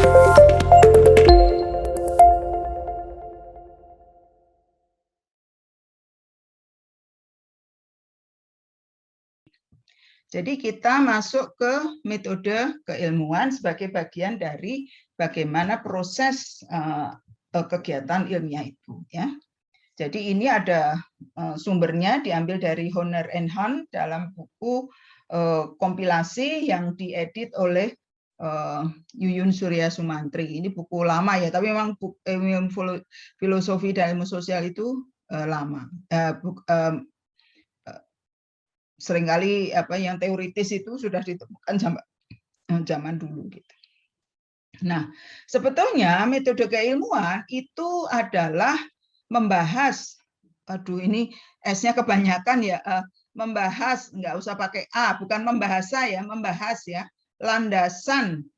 Jadi kita masuk ke metode keilmuan sebagai bagian dari bagaimana proses kegiatan ilmiah itu, ya. Jadi ini ada sumbernya diambil dari Horner and Hunt dalam buku kompilasi yang diedit oleh Yuyun Surya Sumantri. Ini buku lama ya, tapi memang filosofi dan ilmu sosial itu lama. Seringkali yang teoritis itu sudah ditemukan zaman dulu gitu. Nah, sebetulnya metode keilmuan itu adalah membahas, aduh ini S-nya kebanyakan ya, membahas, nggak usah pakai A, bukan membahasa ya, membahas ya, landasan,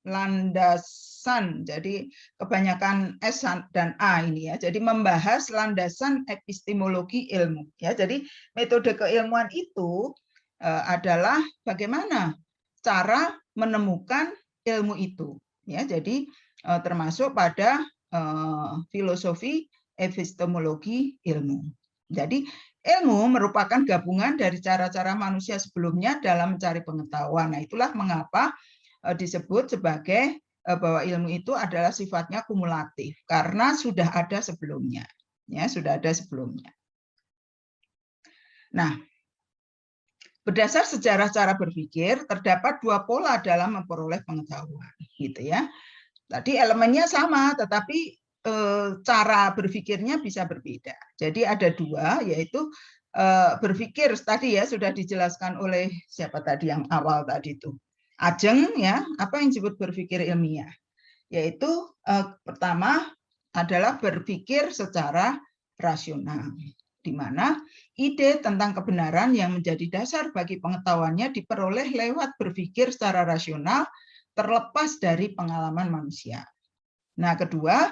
jadi kebanyakan S dan A ini ya, jadi membahas landasan epistemologi ilmu ya, jadi metode keilmuan itu adalah bagaimana cara menemukan ilmu itu ya, jadi termasuk pada filosofi epistemologi ilmu. Jadi ilmu merupakan gabungan dari cara-cara manusia sebelumnya dalam mencari pengetahuan. Nah, itulah mengapa disebut sebagai bahwa ilmu itu adalah sifatnya kumulatif karena sudah ada sebelumnya. Ya, sudah ada sebelumnya. Nah, berdasar sejarah cara berpikir, terdapat dua pola dalam memperoleh pengetahuan, gitu ya. Tadi elemennya sama, tetapi cara berpikirnya bisa berbeda. Jadi ada dua, yaitu berpikir tadi ya sudah dijelaskan oleh siapa tadi yang awal tadi itu, Ajeng ya. Apa yang disebut berpikir ilmiah? Yaitu pertama adalah berpikir secara rasional, di mana ide tentang kebenaran yang menjadi dasar bagi pengetahuannya diperoleh lewat berpikir secara rasional terlepas dari pengalaman manusia. Nah, kedua,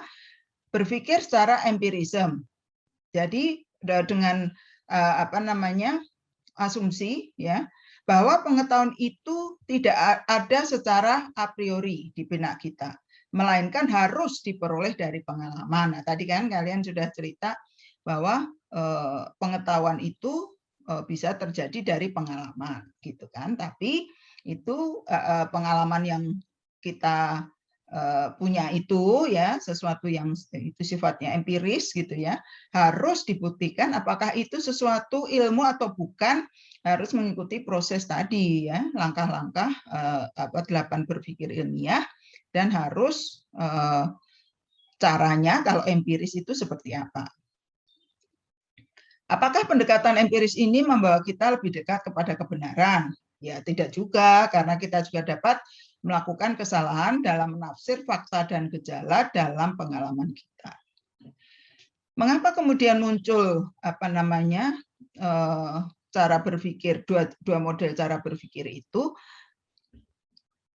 berpikir secara empirisme. Jadi dengan asumsi ya bahwa pengetahuan itu tidak ada secara a priori di benak kita, melainkan harus diperoleh dari pengalaman. Nah, tadi kan kalian sudah cerita bahwa pengetahuan itu bisa terjadi dari pengalaman, gitu kan? Tapi itu pengalaman yang kita punya itu ya, sesuatu yang itu sifatnya empiris gitu ya, harus dibuktikan apakah itu sesuatu ilmu atau bukan, harus mengikuti proses tadi ya, langkah-langkah 8 berpikir ilmiah, dan harus caranya kalau empiris itu seperti apa. Apakah pendekatan empiris ini membawa kita lebih dekat kepada kebenaran? Ya, tidak juga, karena kita juga dapat melakukan kesalahan dalam menafsir fakta dan gejala dalam pengalaman kita. Mengapa kemudian muncul cara berpikir, dua model cara berpikir itu?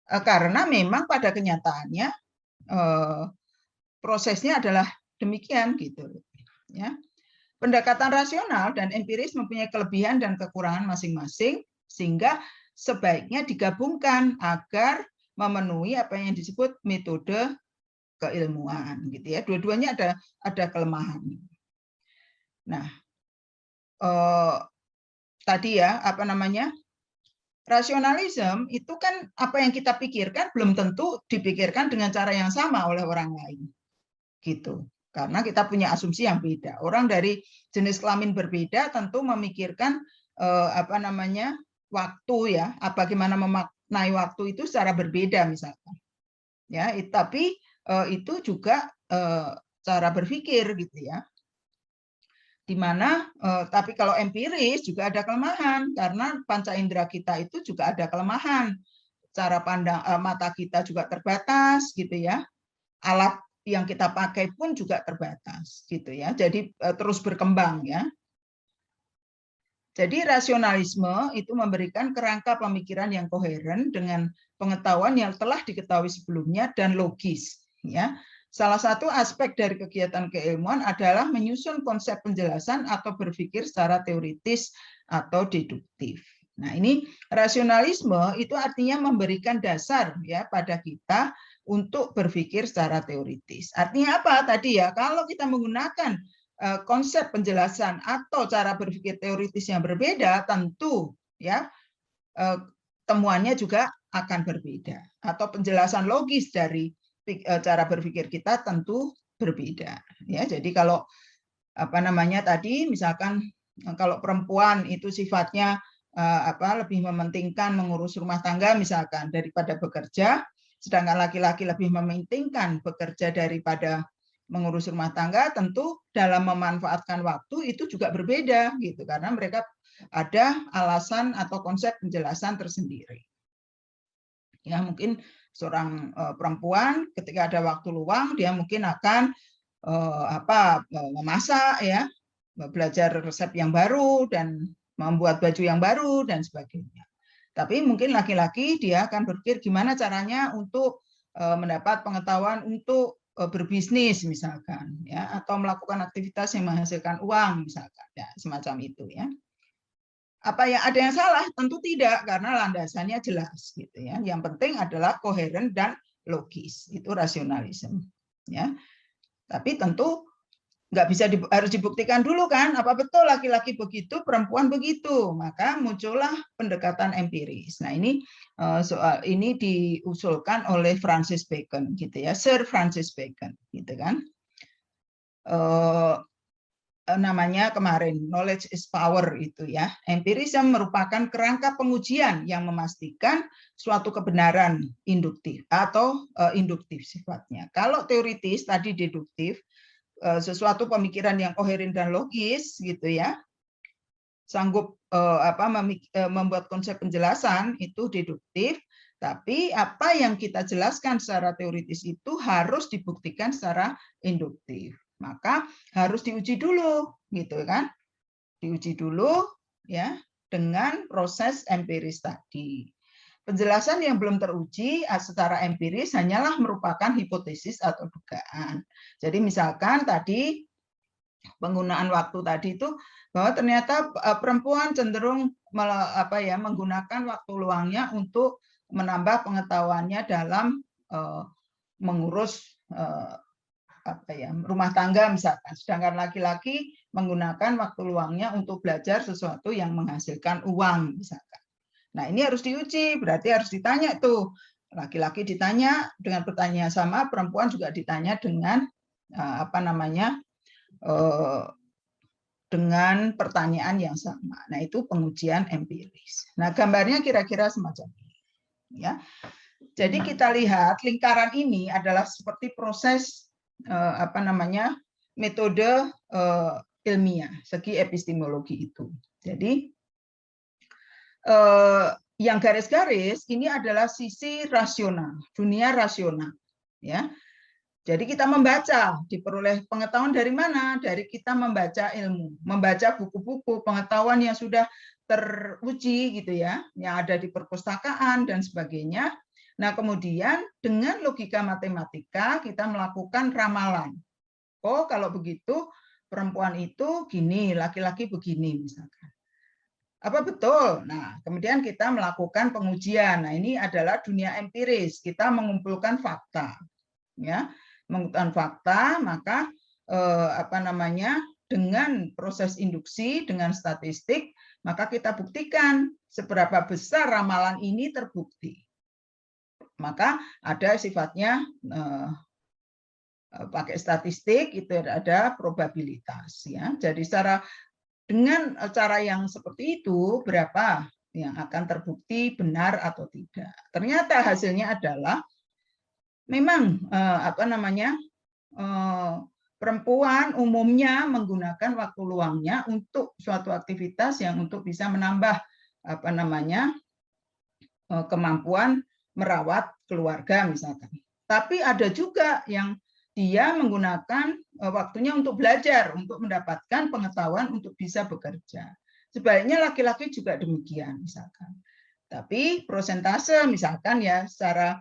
Karena memang pada kenyataannya prosesnya adalah demikian gitu ya. Pendekatan rasional dan empiris mempunyai kelebihan dan kekurangan masing-masing, sehingga sebaiknya digabungkan agar memenuhi apa yang disebut metode keilmuan, gitu ya. Dua-duanya ada kelemahan. Nah, tadi ya rasionalisme itu kan apa yang kita pikirkan belum tentu dipikirkan dengan cara yang sama oleh orang lain, gitu. Karena kita punya asumsi yang beda. Orang dari jenis kelamin berbeda tentu memikirkan waktu ya, bagaimana memaknai waktu itu secara berbeda misalkan. Ya, tapi itu juga cara berpikir gitu ya. Dimana tapi kalau empiris juga ada kelemahan karena panca indera kita itu juga ada kelemahan. Cara pandang mata kita juga terbatas gitu ya. Alat yang kita pakai pun juga terbatas gitu ya. Jadi terus berkembang ya. Jadi rasionalisme itu memberikan kerangka pemikiran yang koheren dengan pengetahuan yang telah diketahui sebelumnya dan logis ya. Salah satu aspek dari kegiatan keilmuan adalah menyusun konsep penjelasan atau berpikir secara teoritis atau deduktif. Nah, ini rasionalisme itu artinya memberikan dasar ya pada kita untuk berpikir secara teoritis. Artinya apa tadi ya? Kalau kita menggunakan konsep penjelasan atau cara berpikir teoritis yang berbeda, tentu ya temuannya juga akan berbeda, atau penjelasan logis dari cara berpikir kita tentu berbeda ya. Jadi kalau apa namanya tadi, misalkan kalau perempuan itu sifatnya lebih mementingkan mengurus rumah tangga misalkan daripada bekerja, sedangkan laki-laki lebih mementingkan bekerja daripada mengurus rumah tangga, tentu dalam memanfaatkan waktu itu juga berbeda gitu, karena mereka ada alasan atau konsep penjelasan tersendiri. Ya, mungkin seorang perempuan ketika ada waktu luang dia mungkin akan memasak ya, belajar resep yang baru dan membuat baju yang baru dan sebagainya. Tapi mungkin laki-laki dia akan berpikir gimana caranya untuk mendapat pengetahuan untuk berbisnis misalkan ya, atau melakukan aktivitas yang menghasilkan uang misalkan ya, semacam itu ya. Apa yang ada yang salah? Tentu tidak, karena landasannya jelas gitu ya. Yang penting adalah koheren dan logis, itu rasionalisme ya. Tapi tentu nggak bisa harus dibuktikan dulu kan, apa betul laki-laki begitu, perempuan begitu, maka muncullah pendekatan empiris. Nah, ini soal ini diusulkan oleh Francis Bacon gitu ya, Sir Francis Bacon gitu kan. Namanya kemarin knowledge is power itu ya. Empirisme merupakan kerangka pengujian yang memastikan suatu kebenaran induktif atau induktif sifatnya. Kalau teoritis tadi deduktif, sesuatu pemikiran yang koheren dan logis gitu ya, sanggup membuat konsep penjelasan itu deduktif, tapi apa yang kita jelaskan secara teoritis itu harus dibuktikan secara induktif. Maka harus diuji dulu gitu kan, diuji dulu ya dengan proses empiris tadi. Penjelasan yang belum teruji secara empiris hanyalah merupakan hipotesis atau dugaan. Jadi misalkan tadi penggunaan waktu tadi itu bahwa ternyata perempuan cenderung menggunakan waktu luangnya untuk menambah pengetahuannya dalam mengurus rumah tangga misalkan, sedangkan laki-laki menggunakan waktu luangnya untuk belajar sesuatu yang menghasilkan uang misalkan. Nah, ini harus diuji, berarti harus ditanya tuh, laki-laki ditanya dengan pertanyaan sama, perempuan juga ditanya dengan dengan pertanyaan yang sama. Nah, itu pengujian empiris. Nah, gambarnya kira-kira semacam ini ya. Jadi kita lihat lingkaran ini adalah seperti proses metode ilmiah segi epistemologi itu. Jadi yang garis-garis ini adalah sisi rasional, dunia rasional ya. Jadi kita membaca, diperoleh pengetahuan dari mana? Dari kita membaca ilmu, membaca buku-buku pengetahuan yang sudah teruji gitu ya, yang ada di perpustakaan dan sebagainya. Nah, kemudian dengan logika matematika kita melakukan ramalan. Oh, kalau begitu perempuan itu gini, laki-laki begini misalkan. Apa betul? Nah, kemudian kita melakukan pengujian. Nah, ini adalah dunia empiris. Kita mengumpulkan fakta. Ya, mengumpulkan fakta, maka dengan proses induksi, dengan statistik, maka kita buktikan seberapa besar ramalan ini terbukti. Maka ada sifatnya pakai statistik, itu ada probabilitas ya. Jadi dengan cara yang seperti itu, berapa yang akan terbukti benar atau tidak. Ternyata hasilnya adalah memang perempuan umumnya menggunakan waktu luangnya untuk suatu aktivitas yang untuk bisa menambah kemampuan merawat keluarga misalkan. Tapi ada juga yang dia menggunakan waktunya untuk belajar, untuk mendapatkan pengetahuan untuk bisa bekerja. Sebaliknya laki-laki juga demikian misalkan. Tapi prosentase misalkan ya secara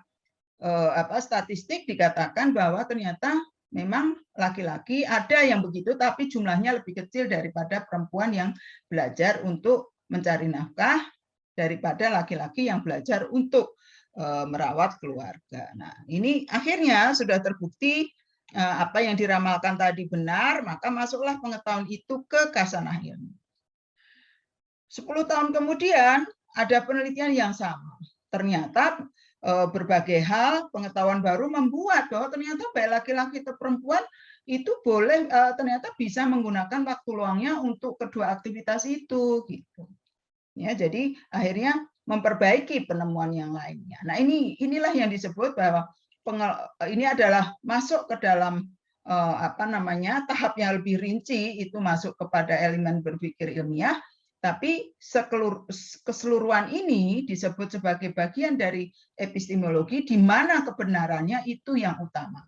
statistik dikatakan bahwa ternyata memang laki-laki ada yang begitu, tapi jumlahnya lebih kecil daripada perempuan yang belajar untuk mencari nafkah daripada laki-laki yang belajar untuk merawat keluarga. Nah, ini akhirnya sudah terbukti apa yang diramalkan tadi benar, maka masuklah pengetahuan itu ke khasanah ilmu. 10 tahun kemudian ada penelitian yang sama. Ternyata berbagai hal, pengetahuan baru membuat bahwa ternyata baik laki-laki atau perempuan itu boleh ternyata bisa menggunakan waktu luangnya untuk kedua aktivitas itu, gitu. Ya, jadi akhirnya memperbaiki penemuan yang lainnya. Nah, inilah yang disebut bahwa ini adalah masuk ke dalam apa namanya tahap yang lebih rinci, itu masuk kepada elemen berpikir ilmiah. Tapi keseluruhan ini disebut sebagai bagian dari epistemologi, di mana kebenarannya itu yang utama.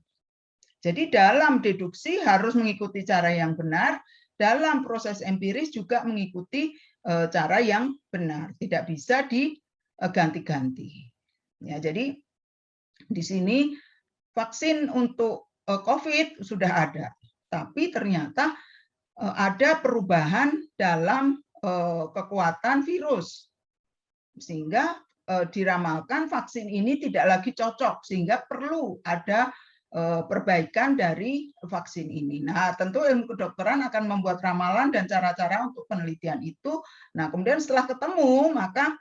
Jadi dalam deduksi harus mengikuti cara yang benar, dalam proses empiris juga mengikuti cara yang benar, tidak bisa diganti-ganti. Ya, jadi di sini vaksin untuk COVID sudah ada, tapi ternyata ada perubahan dalam kekuatan virus, sehingga diramalkan vaksin ini tidak lagi cocok, sehingga perlu ada perbaikan dari vaksin ini. Nah, tentu ilmu kedokteran akan membuat ramalan dan cara-cara untuk penelitian itu. Nah, kemudian setelah ketemu, maka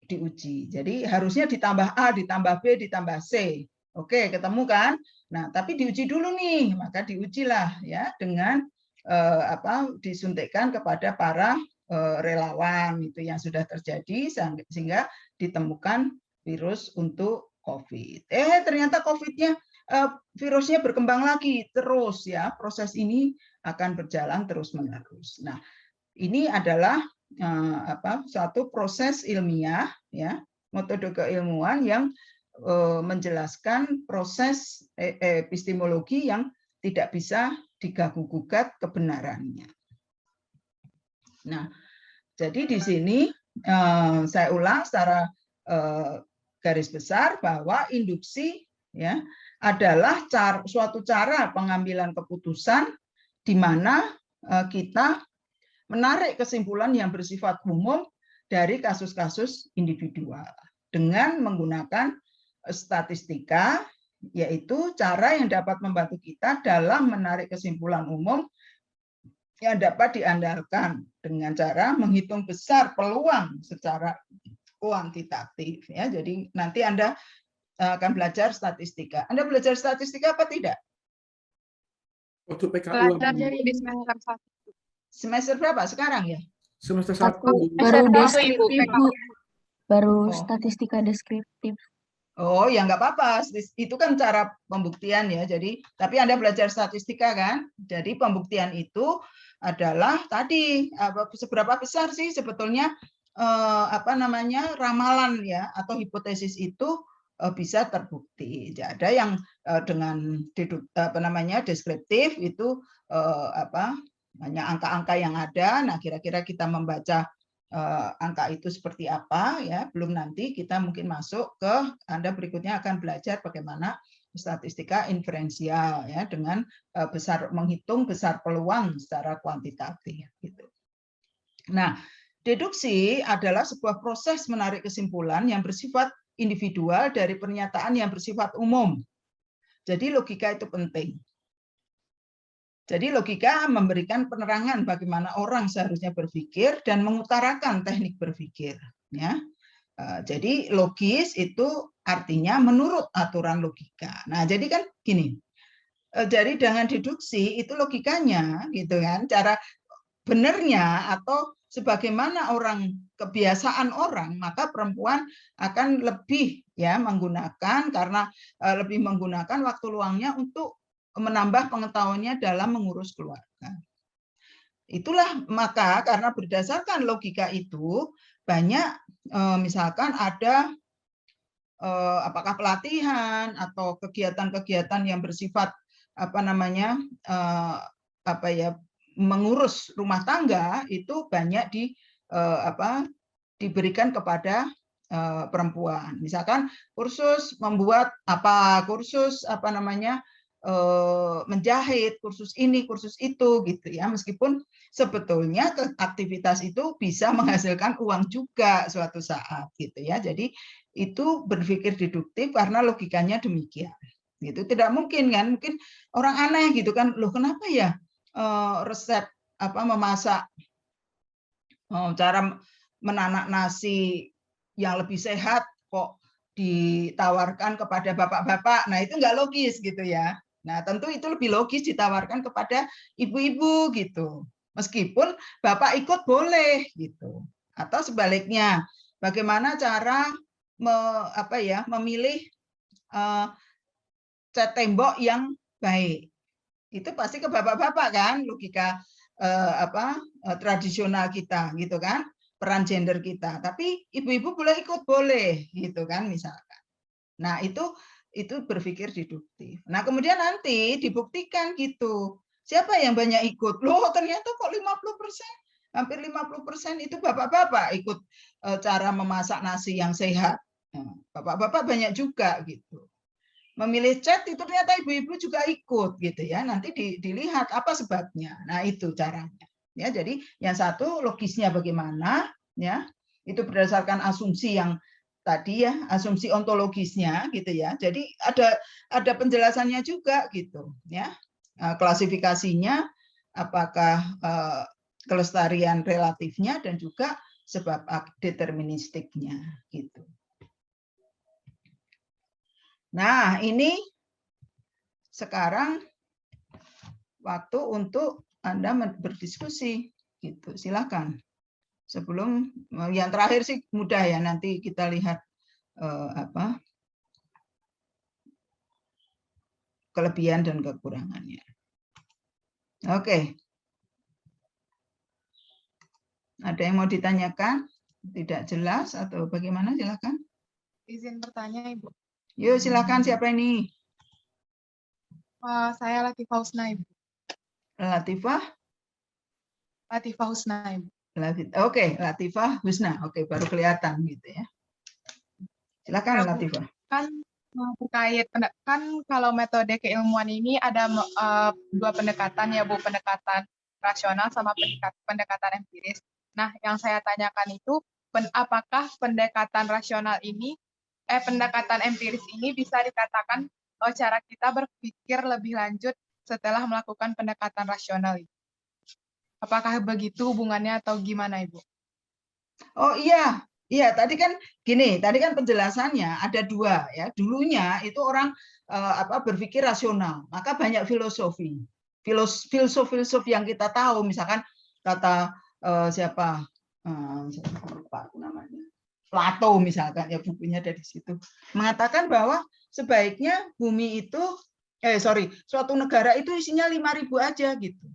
diuji. Jadi harusnya ditambah A, ditambah B, ditambah C. Oke, ketemu kan? Nah, tapi diuji dulu nih, maka diujilah ya dengan disuntikkan kepada para relawan itu yang sudah terjadi sehingga ditemukan virus untuk COVID. Ternyata COVID-nya virusnya berkembang lagi terus ya, proses ini akan berjalan terus-menerus. Nah, ini adalah suatu proses ilmiah ya, metode keilmuan yang menjelaskan proses epistemologi yang tidak bisa diganggu-gugat kebenarannya. Nah, jadi di sini saya ulang secara garis besar bahwa induksi ya adalah suatu cara pengambilan keputusan di mana kita menarik kesimpulan yang bersifat umum dari kasus-kasus individual dengan menggunakan statistika, yaitu cara yang dapat membantu kita dalam menarik kesimpulan umum yang dapat diandalkan dengan cara menghitung besar peluang secara kuantitatif ya. Jadi nanti Anda akan belajar statistika. Anda belajar statistika apa tidak? Waktu PKU belajar dari semester 1. Semester berapa sekarang ya? Semester 1. Baru deskriptif, Bu. Baru statistika deskriptif. Oh, ya nggak apa-apa. Itu kan cara pembuktian ya. Jadi, tapi Anda belajar statistika kan? Jadi pembuktian itu adalah tadi seberapa besar sih sebetulnya ramalan ya atau hipotesis itu bisa terbukti. Jadi ada yang dengan deskriptif itu hanya angka-angka yang ada. Nah, kira-kira kita membaca angka itu seperti apa ya, belum nanti kita mungkin masuk ke Anda berikutnya akan belajar bagaimana statistika inferensial ya dengan menghitung besar peluang secara kuantitatif gitu. Nah, deduksi adalah sebuah proses menarik kesimpulan yang bersifat individual dari pernyataan yang bersifat umum. Jadi logika itu penting. Jadi logika memberikan penerangan bagaimana orang seharusnya berpikir dan mengutarakan teknik berpikir. Ya. Jadi logis itu artinya menurut aturan logika. Nah, jadi kan gini, dari dengan deduksi itu logikanya, gitu kan, cara benarnya atau sebagaimana kebiasaan orang, maka perempuan akan lebih ya menggunakan karena lebih menggunakan waktu luangnya untuk menambah pengetahuannya dalam mengurus keluarga. Itulah maka karena berdasarkan logika itu banyak misalkan ada apakah pelatihan atau kegiatan-kegiatan yang bersifat mengurus rumah tangga itu banyak diberikan kepada perempuan. Misalkan kursus membuat kursus menjahit, kursus ini, kursus itu gitu ya. Meskipun sebetulnya aktivitas itu bisa menghasilkan uang juga suatu saat gitu ya. Jadi itu berpikir deduktif karena logikanya demikian. Gitu. Tidak mungkin kan? Mungkin orang aneh gitu kan. Loh kenapa ya resep memasak, cara menanak nasi yang lebih sehat kok ditawarkan kepada bapak-bapak. Nah, itu nggak logis gitu ya. Nah, tentu itu lebih logis ditawarkan kepada ibu-ibu gitu. Meskipun bapak ikut boleh gitu. Atau sebaliknya, bagaimana cara memilih cat tembok yang baik. Itu pasti ke bapak-bapak kan, logika tradisional kita gitu kan, peran gender kita. Tapi ibu-ibu boleh ikut, boleh gitu kan misalkan. Nah, itu berpikir deduktif. Nah, kemudian nanti dibuktikan gitu. Siapa yang banyak ikut? Loh, ternyata kok 50%, hampir 50% itu bapak-bapak ikut cara memasak nasi yang sehat. Bapak-bapak banyak juga gitu. Memilih cat itu ternyata ibu-ibu juga ikut gitu ya. Nanti dilihat apa sebabnya. Nah, itu caranya. Ya, jadi yang satu logisnya bagaimana ya. Itu berdasarkan asumsi yang tadi ya, asumsi ontologisnya gitu ya. Jadi ada penjelasannya juga gitu ya. Klasifikasinya apakah kelestarian relatifnya dan juga sebab deterministiknya gitu. Nah, ini sekarang waktu untuk Anda berdiskusi gitu. Silakan. Sebelum yang terakhir sih mudah ya, nanti kita lihat kelebihan dan kekurangannya. Oke. Ada yang mau ditanyakan? Tidak jelas atau bagaimana? Silakan. Izin bertanya, Ibu. Yuk, silakan. Siapa ini? Saya Latifah Husna, Ibu. Latifah? Latifah Husna, Ibu. Oke, Latifah Husna. Oke, baru kelihatan gitu ya. Silakan, Latifah. Kan terkait kan kalau metode keilmuan ini ada dua pendekatan ya Bu, pendekatan rasional sama pendekatan empiris. Nah, yang saya tanyakan itu apakah pendekatan rasional ini pendekatan empiris ini bisa dikatakan cara kita berpikir lebih lanjut setelah melakukan pendekatan rasional itu? Apakah begitu hubungannya atau gimana, Ibu? Oh iya, iya tadi kan gini, tadi kan penjelasannya ada dua ya. Dulunya itu orang berpikir rasional, maka banyak filosofi. Filsuf yang kita tahu, misalkan kata siapa lupa namanya, Plato misalkan ya, bukunya dari situ mengatakan bahwa sebaiknya bumi itu suatu negara itu isinya 5.000 aja gitu.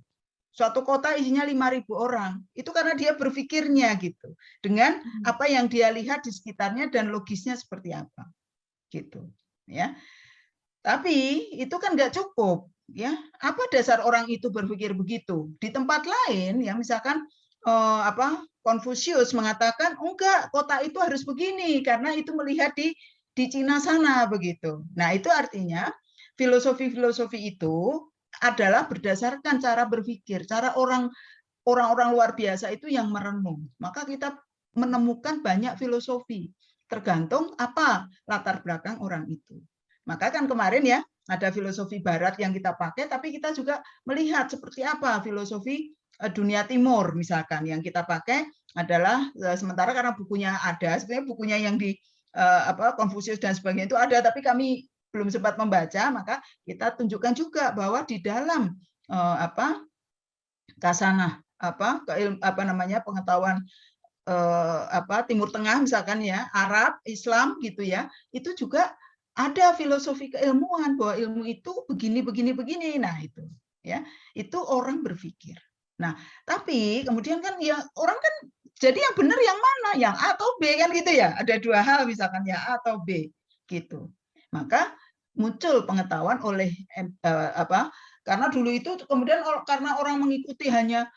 Suatu kota isinya 5.000 orang. Itu karena dia berpikirnya gitu. Dengan apa yang dia lihat di sekitarnya dan logisnya seperti apa. Gitu. Ya. Tapi itu kan nggak cukup. Ya. Apa dasar orang itu berpikir begitu? Di tempat lain, ya misalkan Konfusius mengatakan, enggak, kota itu harus begini, karena itu melihat di Cina sana begitu. Nah, itu artinya filosofi-filosofi itu adalah berdasarkan cara berpikir, cara orang-orang luar biasa itu yang merenung. Maka kita menemukan banyak filosofi, tergantung apa latar belakang orang itu. Maka kan kemarin ya, ada filosofi barat yang kita pakai, tapi kita juga melihat seperti apa filosofi dunia timur misalkan yang kita pakai adalah sementara karena bukunya ada, sebenarnya bukunya yang di Konfusius dan sebagainya itu ada, tapi kami belum sempat membaca, maka kita tunjukkan juga bahwa di dalam kasanah pengetahuan Timur Tengah misalkan ya, Arab, Islam gitu ya, itu juga ada filosofi keilmuan bahwa ilmu itu begini. Nah, itu ya, itu orang berpikir. Nah, tapi kemudian kan ya orang kan jadi yang benar yang mana? Yang A atau B kan gitu ya. Ada dua hal misalkan ya A atau B gitu. Maka muncul pengetahuan oleh karena dulu itu kemudian karena orang mengikuti hanya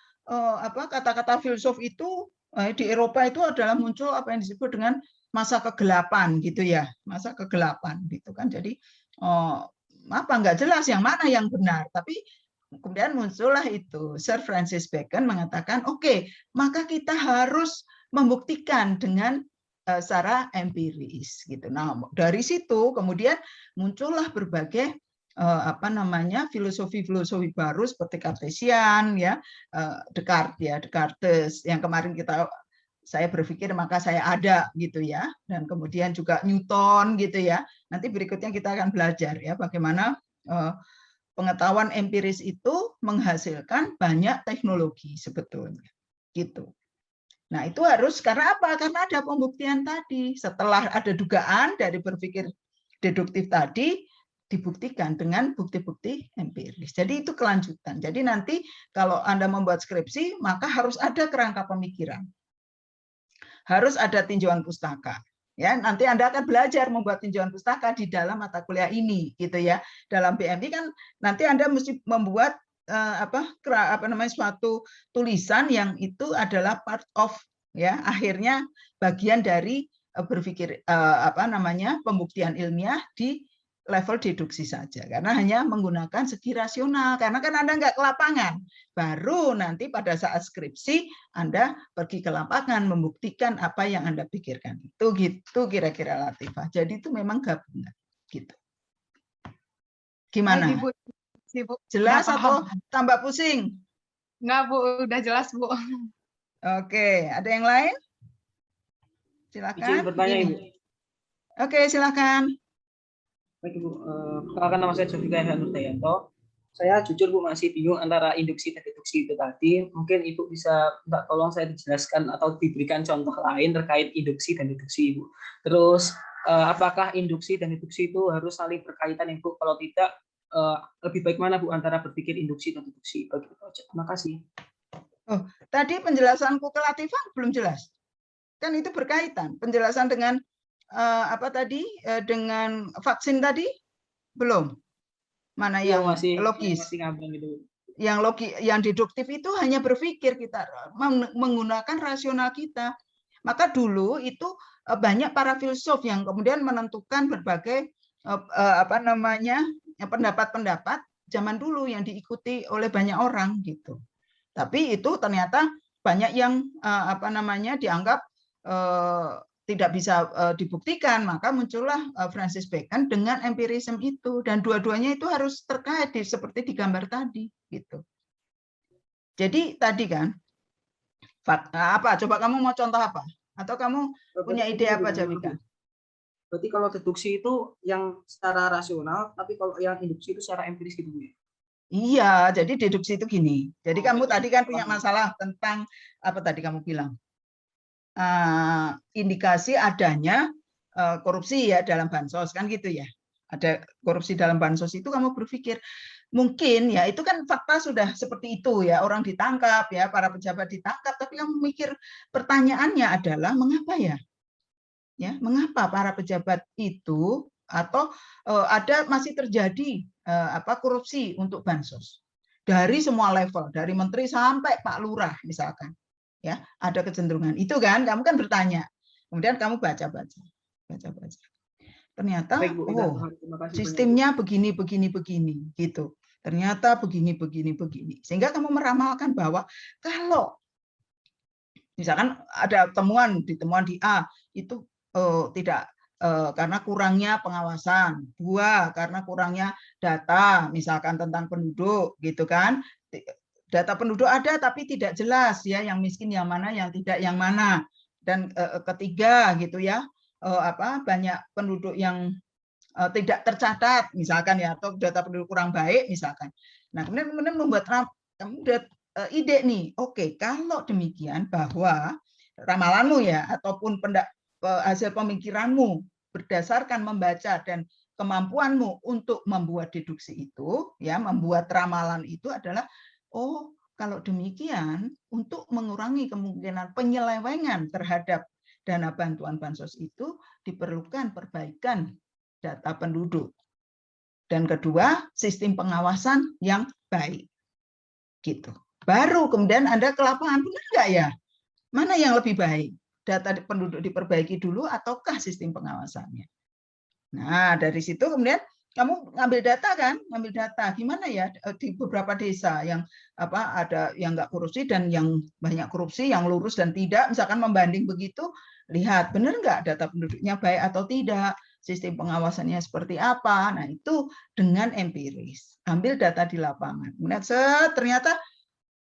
kata-kata filsuf itu di Eropa itu adalah muncul apa yang disebut dengan masa kegelapan gitu ya, masa kegelapan gitu kan. Jadi nggak jelas yang mana yang benar. Tapi kemudian muncullah itu Sir Francis Bacon mengatakan, oke, maka kita harus membuktikan dengan secara empiris gitu. Nah, dari situ kemudian muncullah berbagai filosofi-filosofi baru seperti Cartesian, ya, Descartes yang kemarin saya berpikir maka saya ada gitu ya, dan kemudian juga Newton gitu ya. Nanti berikutnya kita akan belajar ya bagaimana pengetahuan empiris itu menghasilkan banyak teknologi sebetulnya gitu. Nah, itu harus karena apa? Karena ada pembuktian tadi. Setelah ada dugaan dari berpikir deduktif tadi, dibuktikan dengan bukti-bukti empiris. Jadi itu kelanjutan. Jadi nanti kalau Anda membuat skripsi, maka harus ada kerangka pemikiran. Harus ada tinjauan pustaka. Ya, nanti Anda akan belajar membuat tinjauan pustaka di dalam mata kuliah ini, gitu ya. Dalam BMI kan nanti Anda mesti membuat suatu tulisan yang itu adalah part of, ya, akhirnya bagian dari berpikir pembuktian ilmiah di level deduksi saja, karena hanya menggunakan segi rasional, karena kan Anda nggak ke lapangan. Baru nanti pada saat skripsi Anda pergi ke lapangan membuktikan apa yang Anda pikirkan. Itu gitu kira-kira Latifah. Jadi itu memang gabungan gitu. Gimana? Ibu. Jelas atau tambah pusing? Enggak, Bu, udah jelas, Bu. Oke, ada yang lain? Silakan. Izin bertanya, Ibu. Oke, silakan. Baik, Ibu. Perkenalkan, nama saya Jovika Nurdayanto. Saya jujur, Bu, masih bingung antara induksi dan deduksi itu tadi. Mungkin Ibu bisa minta tolong saya dijelaskan atau diberikan contoh lain terkait induksi dan deduksi, Ibu. Terus, apakah induksi dan deduksi itu harus saling berkaitan, Ibu? Kalau tidak, lebih baik mana, Bu, antara berpikir induksi dan deduksi? Terima kasih. Oh, tadi penjelasanku ke Latifah belum jelas. Kan itu berkaitan. Penjelasan dengan dengan vaksin tadi belum. Mana yang masih logis? Masih ngambang gitu. Yang deduktif itu hanya berpikir, kita menggunakan rasional kita. Maka dulu itu banyak para filsuf yang kemudian menentukan berbagai pendapat-pendapat zaman dulu yang diikuti oleh banyak orang gitu. Tapi itu ternyata banyak yang dianggap tidak bisa dibuktikan, maka muncullah Francis Bacon dengan empirisme itu, dan dua-duanya itu harus terkait seperti di gambar tadi gitu. Jadi tadi kan apa? Coba kamu mau contoh apa? Atau kamu punya ide apa, Jovika? Berarti kalau deduksi itu yang secara rasional, tapi kalau yang induksi itu secara empiris gitu, Bu. Iya, jadi deduksi itu gini. Jadi kamu tadi kan punya masalah tentang apa tadi kamu bilang? Indikasi adanya korupsi ya dalam bansos kan gitu ya. Ada korupsi dalam bansos itu kamu berpikir mungkin ya itu kan fakta sudah seperti itu ya, orang ditangkap ya, para pejabat ditangkap, tapi kamu mikir pertanyaannya adalah mengapa ya? Ya, mengapa para pejabat itu atau masih terjadi korupsi untuk bansos dari semua level, dari menteri sampai Pak Lurah misalkan, ya ada kecenderungan itu kan, kamu kan bertanya, kemudian kamu baca, ternyata sistemnya begini gitu, ternyata begini, sehingga kamu meramalkan bahwa kalau misalkan ada temuan di A itu tidak karena kurangnya pengawasan, 2 karena kurangnya data misalkan tentang penduduk gitu kan, data penduduk ada tapi tidak jelas ya yang miskin yang mana, yang tidak yang mana, dan ketiga gitu ya banyak penduduk yang tidak tercatat misalkan ya, atau data penduduk kurang baik misalkan. Nah kemudian membuat kamu udah ide nih, oke, kalau demikian bahwa ramalanmu ya ataupun hasil pemikiranmu berdasarkan membaca dan kemampuanmu untuk membuat deduksi itu, ya, membuat ramalan itu adalah, oh, kalau demikian untuk mengurangi kemungkinan penyelewengan terhadap dana bantuan bansos itu diperlukan perbaikan data penduduk. Dan kedua, sistem pengawasan yang baik. Gitu. Baru kemudian Anda ke lapangan, benar nggak ya? Mana yang lebih baik? Data penduduk diperbaiki dulu ataukah sistem pengawasannya? Nah, dari situ kemudian kamu ngambil data kan, ngambil data gimana ya di beberapa desa yang ada yang nggak korupsi dan yang banyak korupsi, yang lurus dan tidak, misalkan membanding begitu, lihat benar nggak data penduduknya baik atau tidak, sistem pengawasannya seperti apa. Nah itu dengan empiris, ambil data di lapangan, kemudian ternyata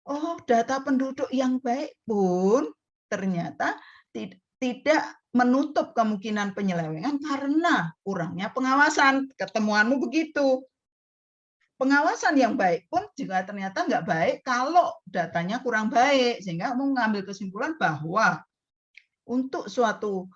oh data penduduk yang baik pun ternyata tidak menutup kemungkinan penyelewengan karena kurangnya pengawasan. Ketemuanmu begitu. Pengawasan yang baik pun juga ternyata nggak baik kalau datanya kurang baik, sehingga kamu mengambil kesimpulan bahwa untuk suatu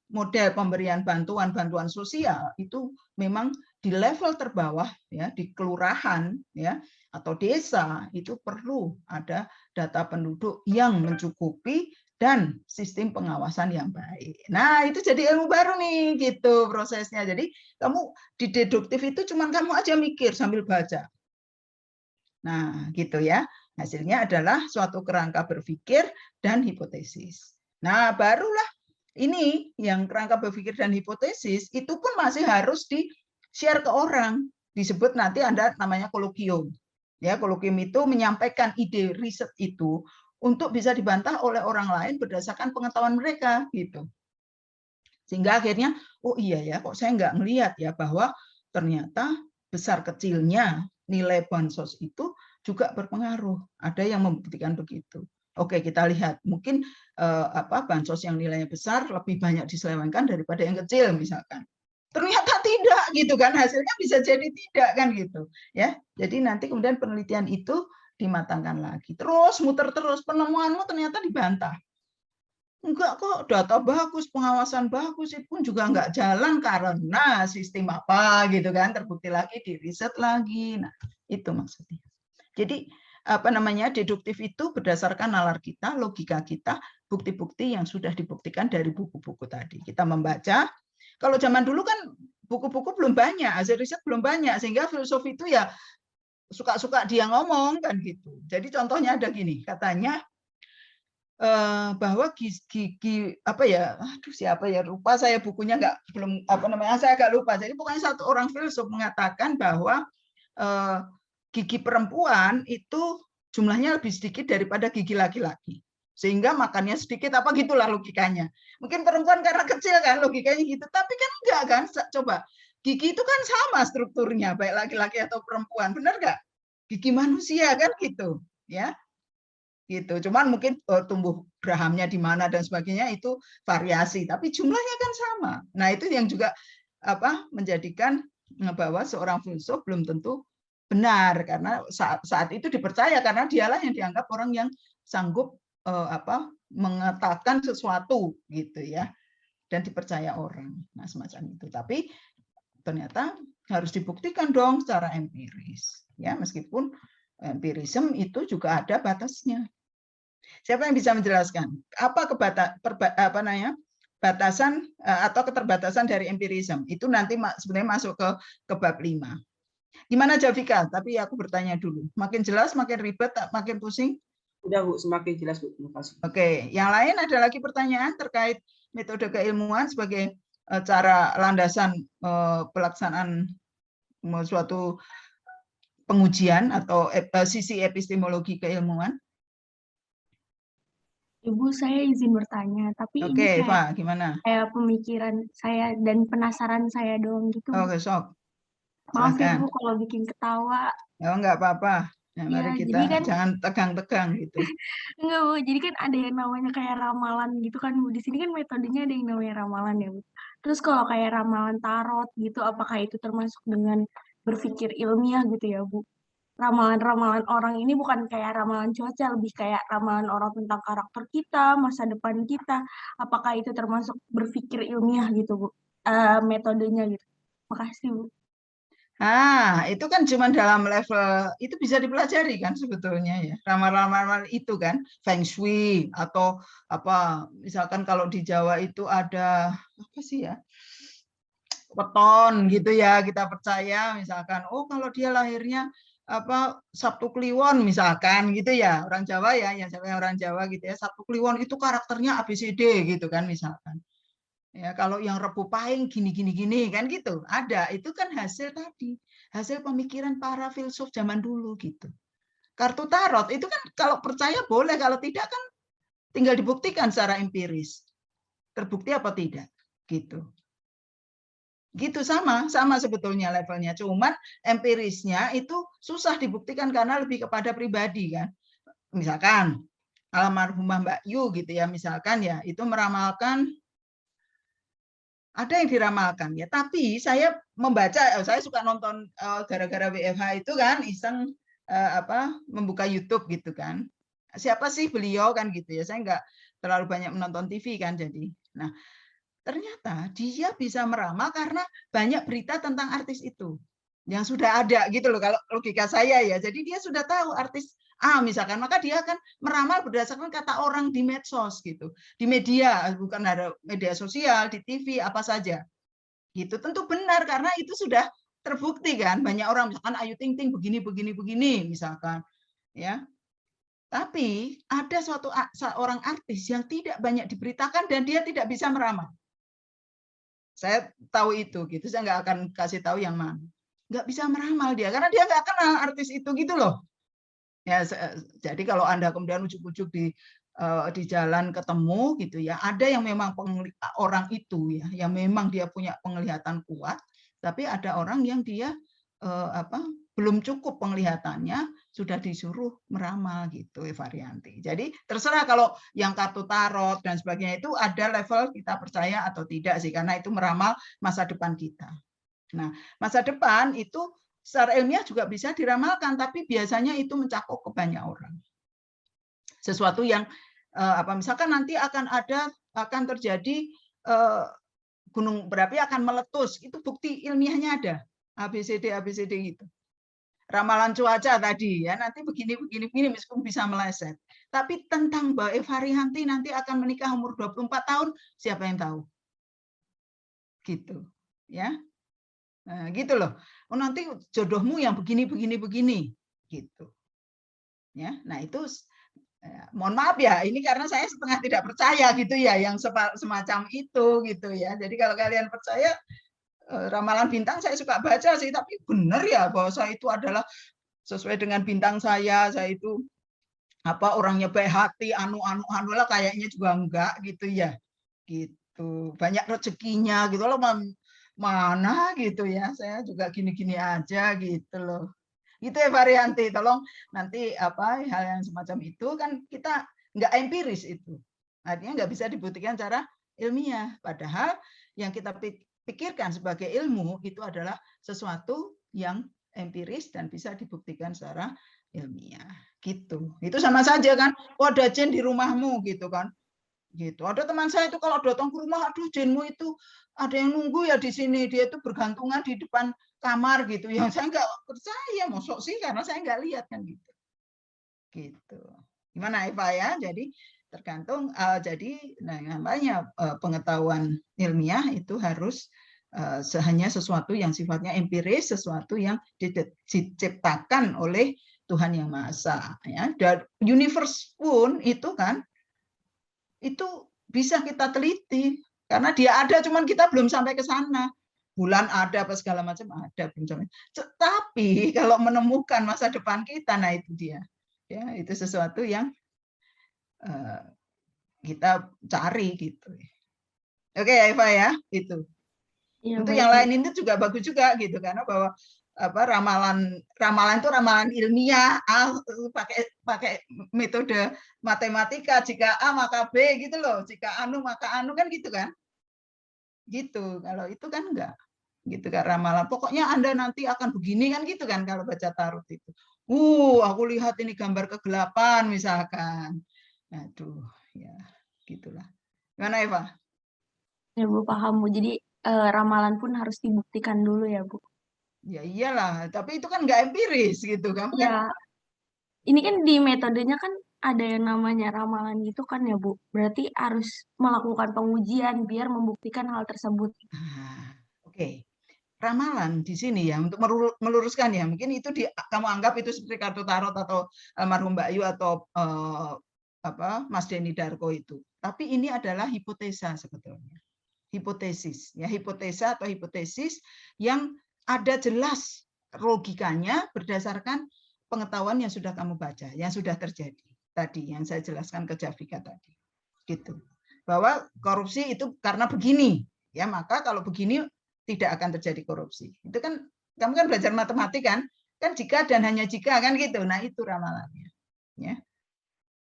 model pemberian bantuan sosial itu memang di level terbawah ya, di kelurahan ya atau desa itu perlu ada data penduduk yang mencukupi dan sistem pengawasan yang baik. Nah, itu jadi ilmu baru nih, gitu prosesnya. Jadi, kamu di deduktif itu cuman kamu aja mikir sambil baca. Nah, gitu ya. Hasilnya adalah suatu kerangka berpikir dan hipotesis. Nah, barulah ini yang kerangka berpikir dan hipotesis itu pun masih harus di-share ke orang. Disebut nanti ada namanya kolokium. Ya, kolokium itu menyampaikan ide riset itu untuk bisa dibantah oleh orang lain berdasarkan pengetahuan mereka gitu. Sehingga akhirnya, oh iya ya, kok saya nggak ngelihat ya bahwa ternyata besar kecilnya nilai bansos itu juga berpengaruh. Ada yang membuktikan begitu. Oke, kita lihat mungkin bansos yang nilainya besar lebih banyak diselewengkan daripada yang kecil misalkan. Ternyata tidak gitu kan, hasilnya bisa jadi tidak kan gitu ya. Jadi nanti kemudian penelitian itu dimatangkan lagi. Terus muter terus, penemuanmu ternyata dibantah. Enggak kok, data bagus, pengawasan bagus, itu pun juga enggak jalan karena sistem apa gitu kan, terbukti lagi, di riset lagi. Nah, itu maksudnya. Jadi deduktif itu berdasarkan nalar kita, logika kita, bukti-bukti yang sudah dibuktikan dari buku-buku tadi. Kita membaca. Kalau zaman dulu kan buku-buku belum banyak, hasil riset belum banyak, sehingga filosofi itu ya suka-suka dia ngomong kan gitu. Jadi contohnya ada gini, katanya bahwa siapa ya, lupa saya bukunya saya agak lupa. Jadi pokoknya satu orang filsuf mengatakan bahwa gigi perempuan itu jumlahnya lebih sedikit daripada gigi laki-laki. Sehingga makannya sedikit apa gitulah logikanya. Mungkin perempuan karena kecil kan logikanya gitu, tapi kan enggak kan? Coba gigi itu kan sama strukturnya, baik laki-laki atau perempuan, benar nggak? Gigi manusia kan gitu, ya, gitu. Cuman mungkin tumbuh rahamnya di mana dan sebagainya itu variasi, tapi jumlahnya kan sama. Nah itu yang juga menjadikan bahwa seorang filsuf belum tentu benar karena saat itu dipercaya karena dialah yang dianggap orang yang sanggup mengatakan sesuatu gitu ya dan dipercaya orang. Nah semacam itu. Tapi ternyata harus dibuktikan dong secara empiris ya, meskipun empirisme itu juga ada batasnya. Siapa yang bisa menjelaskan apa batasan atau keterbatasan dari empirisme? Itu nanti sebenarnya masuk ke bab 5. Gimana Javika? Tapi aku bertanya dulu. Makin jelas, makin ribet, makin pusing? Udah Bu, semakin jelas Bu. Terima kasih. Oke, yang lain ada lagi pertanyaan terkait metode keilmuan sebagai cara landasan pelaksanaan suatu pengujian atau sisi epistemologi keilmuan? Ibu, saya izin bertanya, tapi Oke, ini Eva, gimana? kayak pemikiran saya dan penasaran saya doang gitu. Oke, sok. Maaf ya Silahkan. Bu kalau bikin ketawa. Oh, enggak apa-apa. Ya, mari Ya, kita jadi kan jangan tegang-tegang gitu. enggak Bu, jadi kan ada yang namanya kayak ramalan gitu kan Bu. Di sini kan metodenya ada yang namanya ramalan ya Bu. Terus kalau kayak ramalan tarot gitu, apakah itu termasuk dengan berpikir ilmiah gitu ya Bu? Ramalan-ramalan orang ini bukan kayak ramalan cuaca, lebih kayak ramalan orang tentang karakter kita, masa depan kita. Apakah itu termasuk berpikir ilmiah gitu Bu? Metodenya gitu. Makasih Bu. Itu kan cuma dalam level, itu bisa dipelajari kan sebetulnya ya. Ramalan-ramalan itu kan, Feng Shui, atau misalkan kalau di Jawa itu ada, apa sih ya, weton gitu ya, kita percaya misalkan, oh kalau dia lahirnya Sabtu Kliwon misalkan gitu ya, orang Jawa ya, yang orang Jawa gitu ya, Sabtu Kliwon itu karakternya ABCD gitu kan misalkan. Ya, kalau yang Rebu Pahing gini kan gitu. Ada, itu kan hasil tadi, hasil pemikiran para filsuf zaman dulu gitu. Kartu tarot itu kan kalau percaya boleh, kalau tidak kan tinggal dibuktikan secara empiris. Terbukti apa tidak? Gitu. Gitu sama sebetulnya levelnya. Cuman empirisnya itu susah dibuktikan karena lebih kepada pribadi kan. Misalkan almarhumah Mbak Yu gitu ya, misalkan ya, itu meramalkan, ada yang diramalkan ya, tapi saya membaca, saya suka nonton gara-gara WFH itu kan iseng membuka YouTube gitu kan. Siapa sih beliau kan gitu ya. Saya nggak terlalu banyak menonton TV kan jadi. Nah, ternyata dia bisa meramal karena banyak berita tentang artis itu yang sudah ada gitu loh kalau logika saya ya. Jadi dia sudah tahu artis A misalkan, maka dia akan meramal berdasarkan kata orang di medsos gitu, di media, bukan ada media sosial, di TV apa saja. Gitu tentu benar karena itu sudah terbukti kan, banyak orang misalkan Ayu Ting Ting begini misalkan ya. Tapi ada seorang artis yang tidak banyak diberitakan dan dia tidak bisa meramal. Saya tahu itu gitu, saya nggak akan kasih tahu yang mana. Nggak bisa meramal dia karena dia nggak kenal artis itu gitu loh. Ya, jadi kalau Anda kemudian ujuk-ujuk di jalan ketemu gitu ya, ada yang memang orang itu ya, yang memang dia punya penglihatan kuat, tapi ada orang yang dia belum cukup penglihatannya, sudah disuruh meramal gitu, Varianti. Jadi terserah kalau yang kartu tarot dan sebagainya itu ada level kita percaya atau tidak sih, karena itu meramal masa depan kita. Nah, masa depan itu secara ilmiah juga bisa diramalkan, tapi biasanya itu mencakup ke banyak orang. Sesuatu yang misalkan nanti akan terjadi gunung berapi akan meletus, itu bukti ilmiahnya ada, ABCD gitu. Ramalan cuaca tadi ya, nanti begini meskipun bisa meleset. Tapi tentang Mbak Varianti nanti akan menikah umur 24 tahun, siapa yang tahu? Gitu. Ya. Nah, gitu loh. Oh, nanti jodohmu yang begini gitu. Ya. Nah, itu mohon maaf ya, ini karena saya setengah tidak percaya gitu ya yang semacam itu gitu ya. Jadi kalau kalian percaya ramalan bintang saya suka baca sih, tapi benar ya bahwa saya itu adalah sesuai dengan bintang saya itu orangnya baik hati, lah kayaknya juga enggak gitu ya. Gitu. Banyak rezekinya gitu loh, mana gitu ya, saya juga gini-gini aja gitu loh. Itu ya Varianti, tolong nanti hal yang semacam itu kan kita nggak empiris itu, artinya nggak bisa dibuktikan secara ilmiah, padahal yang kita pikirkan sebagai ilmu itu adalah sesuatu yang empiris dan bisa dibuktikan secara ilmiah gitu. Itu sama saja kan, ada jin di rumahmu gitu kan, gitu. Ada teman saya itu kalau datang ke rumah, aduh jinmu itu ada yang nunggu ya di sini, dia itu bergantungan di depan kamar gitu. Yang saya nggak percaya, mosok sih, karena saya nggak lihat kan gitu. Gitu. Gimana Eva ya? Jadi tergantung. Jadi namanya pengetahuan ilmiah itu harus hanya sesuatu yang sifatnya empiris, sesuatu yang diciptakan oleh Tuhan Yang Maha Esa. Ya. Dan universe pun itu kan itu bisa kita teliti karena dia ada, cuman kita belum sampai ke sana. Bulan ada apa segala macam ada, belum sampai. Tapi kalau menemukan masa depan kita, nah itu dia, ya itu sesuatu yang kita cari gitu. Oke Eva ya, itu. Ya, untuk yang lain ini juga bagus juga gitu, karena bahwa ramalan itu ramalan ilmiah, pakai metode matematika, jika A maka B gitu loh, jika anu maka anu kan gitu kan, gitu. Kalau itu kan enggak gitu kan, ramalan pokoknya Anda nanti akan begini kan gitu kan kalau baca tarot itu. Aku lihat ini gambar kegelapan misalkan, aduh ya gitulah. Gimana Eva? Ya Bu, paham Bu, jadi ramalan pun harus dibuktikan dulu ya Bu. Ya iyalah, tapi itu kan nggak empiris gitu kan. Ya, ini kan di metodenya kan ada yang namanya ramalan gitu kan ya Bu. Berarti harus melakukan pengujian biar membuktikan hal tersebut. Oke. Ramalan di sini ya, untuk meluruskan ya, mungkin itu kamu anggap itu seperti kartu tarot atau almarhum Mbak Yu atau Mas Denny Darko itu. Tapi ini adalah hipotesa sebetulnya. hipotesis, ya, hipotesa atau hipotesis yang ada jelas logikanya berdasarkan pengetahuan yang sudah kamu baca, yang sudah terjadi tadi, yang saya jelaskan ke Jafika tadi, gitu. Bahwa korupsi itu karena begini, ya, maka kalau begini tidak akan terjadi korupsi. Itu kan kamu kan belajar matematik kan jika dan hanya jika kan gitu. Nah, itu ramalannya, ya.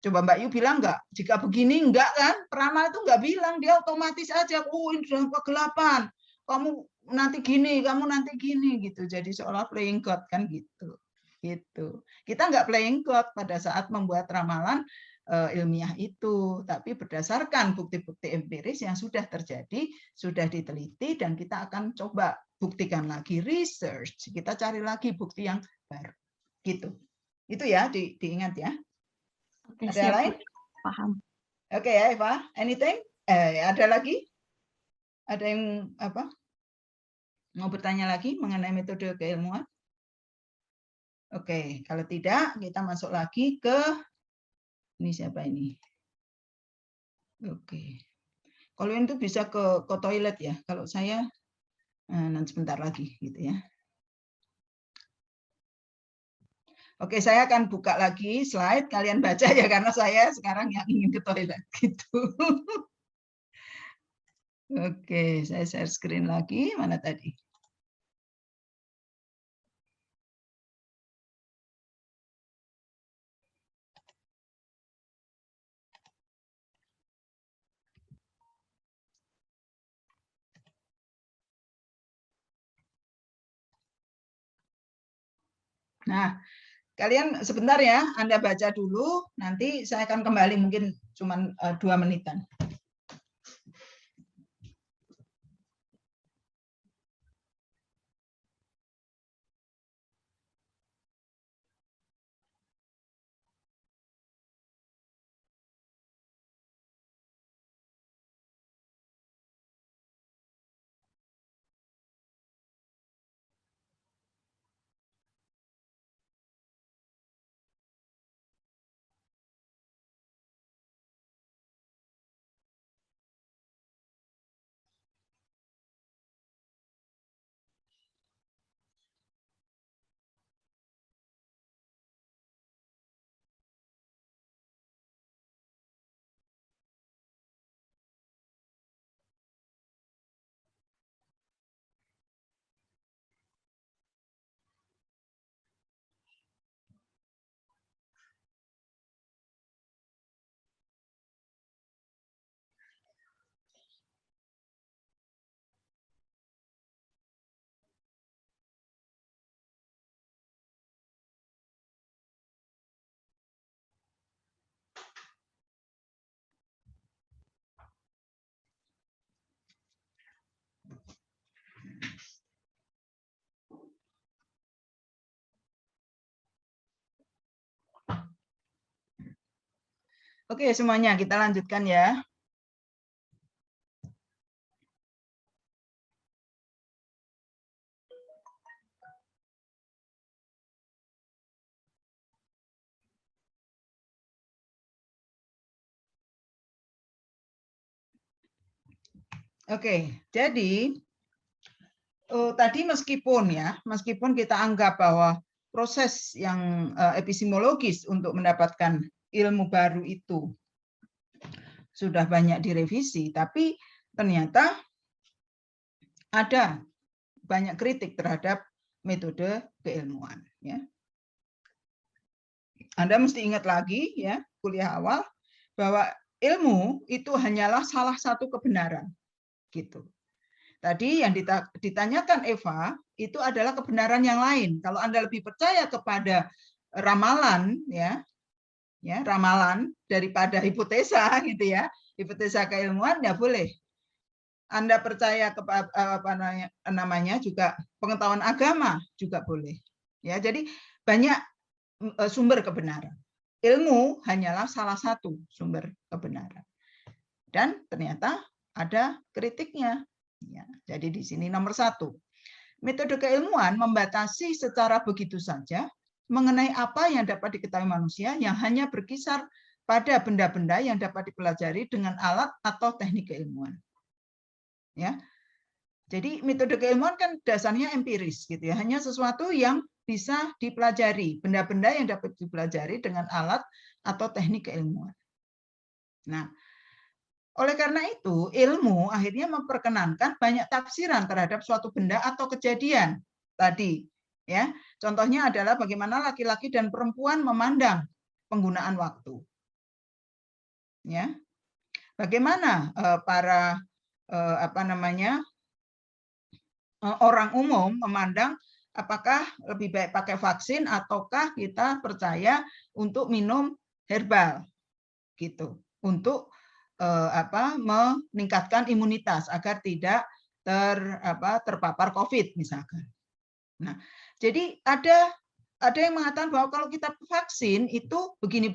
Coba Mbak Yu bilang enggak, jika begini enggak kan, peramal itu enggak bilang, dia otomatis aja, oh ini sudah kegelapan, kamu nanti gini, kamu nanti gini gitu. Jadi seolah playing God kan gitu. Gitu. Kita enggak playing God pada saat membuat ramalan ilmiah itu, tapi berdasarkan bukti-bukti empiris yang sudah terjadi, sudah diteliti, dan kita akan coba buktikan lagi, research, kita cari lagi bukti yang baru. Gitu. Itu ya, diingat ya. Oke, Ada siap, lain? paham. Oke ya, Eva. Anything? Ada lagi? Ada yang apa? Mau bertanya lagi mengenai metode keilmuan? Oke, kalau tidak, kita masuk lagi ke ini siapa ini? Oke. Kalau itu bisa ke toilet ya. Kalau saya nanti sebentar lagi gitu ya. Oke, saya akan buka lagi slide, kalian baca ya, karena saya sekarang yang ingin ke toilet gitu. Oke, saya share screen lagi, mana tadi? Nah, kalian sebentar ya, Anda baca dulu, nanti saya akan kembali mungkin cuma 2 menitan. Oke, semuanya kita lanjutkan ya. Oke, jadi tadi meskipun kita anggap bahwa proses yang epistemologis untuk mendapatkan ilmu baru itu sudah banyak direvisi, tapi ternyata ada banyak kritik terhadap metode keilmuan. Ya. Anda mesti ingat lagi ya kuliah awal bahwa ilmu itu hanyalah salah satu kebenaran. Gitu. Tadi yang ditanyakan Eva itu adalah kebenaran yang lain. Kalau Anda lebih percaya kepada ramalan ramalan daripada hipotesa gitu ya. Hipotesa keilmuan ya boleh. Anda percaya kepada juga pengetahuan agama juga boleh. Ya, jadi banyak sumber kebenaran. Ilmu hanyalah salah satu sumber kebenaran. Dan ternyata ada kritiknya. Ya, jadi di sini nomor 1. Metode keilmuan membatasi secara begitu saja mengenai apa yang dapat diketahui manusia yang hanya berkisar pada benda-benda yang dapat dipelajari dengan alat atau teknik keilmuan. Ya. Jadi metode keilmuan kan dasarnya empiris gitu ya, hanya sesuatu yang bisa dipelajari, benda-benda yang dapat dipelajari dengan alat atau teknik keilmuan. Nah, oleh karena itu ilmu akhirnya memperkenankan banyak tafsiran terhadap suatu benda atau kejadian tadi. Ya, contohnya adalah bagaimana laki-laki dan perempuan memandang penggunaan waktu. Ya, bagaimana para orang umum memandang apakah lebih baik pakai vaksin ataukah kita percaya untuk minum herbal gitu untuk meningkatkan imunitas agar tidak terpapar COVID misalkan. Nah, jadi ada yang mengatakan bahwa kalau kita vaksin itu begini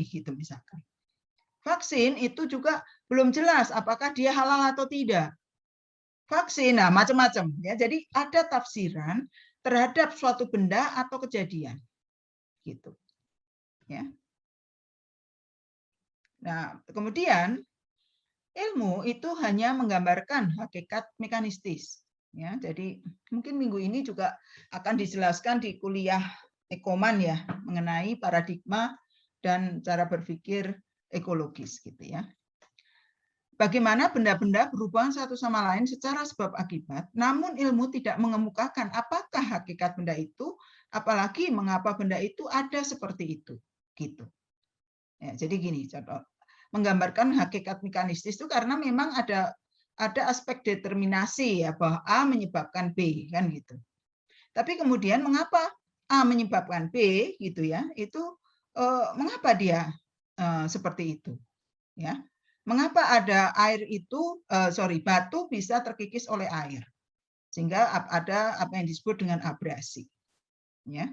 gitu misalkan. Vaksin itu juga belum jelas apakah dia halal atau tidak. Vaksin, nah macam-macam ya. Jadi ada tafsiran terhadap suatu benda atau kejadian, gitu. Ya. Nah, kemudian ilmu itu hanya menggambarkan hakikat mekanistis. Ya, jadi mungkin minggu ini juga akan dijelaskan di kuliah Ekoman ya mengenai paradigma dan cara berpikir ekologis, gitu ya. Bagaimana benda-benda berhubungan satu sama lain secara sebab akibat, namun ilmu tidak mengemukakan apakah hakikat benda itu, apalagi mengapa benda itu ada seperti itu, gitu. Ya, jadi gini, contoh menggambarkan hakikat mekanistis itu karena memang ada aspek determinasi ya bahwa A menyebabkan B kan gitu. Tapi kemudian mengapa A menyebabkan B gitu ya? Itu mengapa dia seperti itu, ya? Mengapa ada air itu, batu bisa terkikis oleh air, sehingga ada apa yang disebut dengan abrasi. Ya.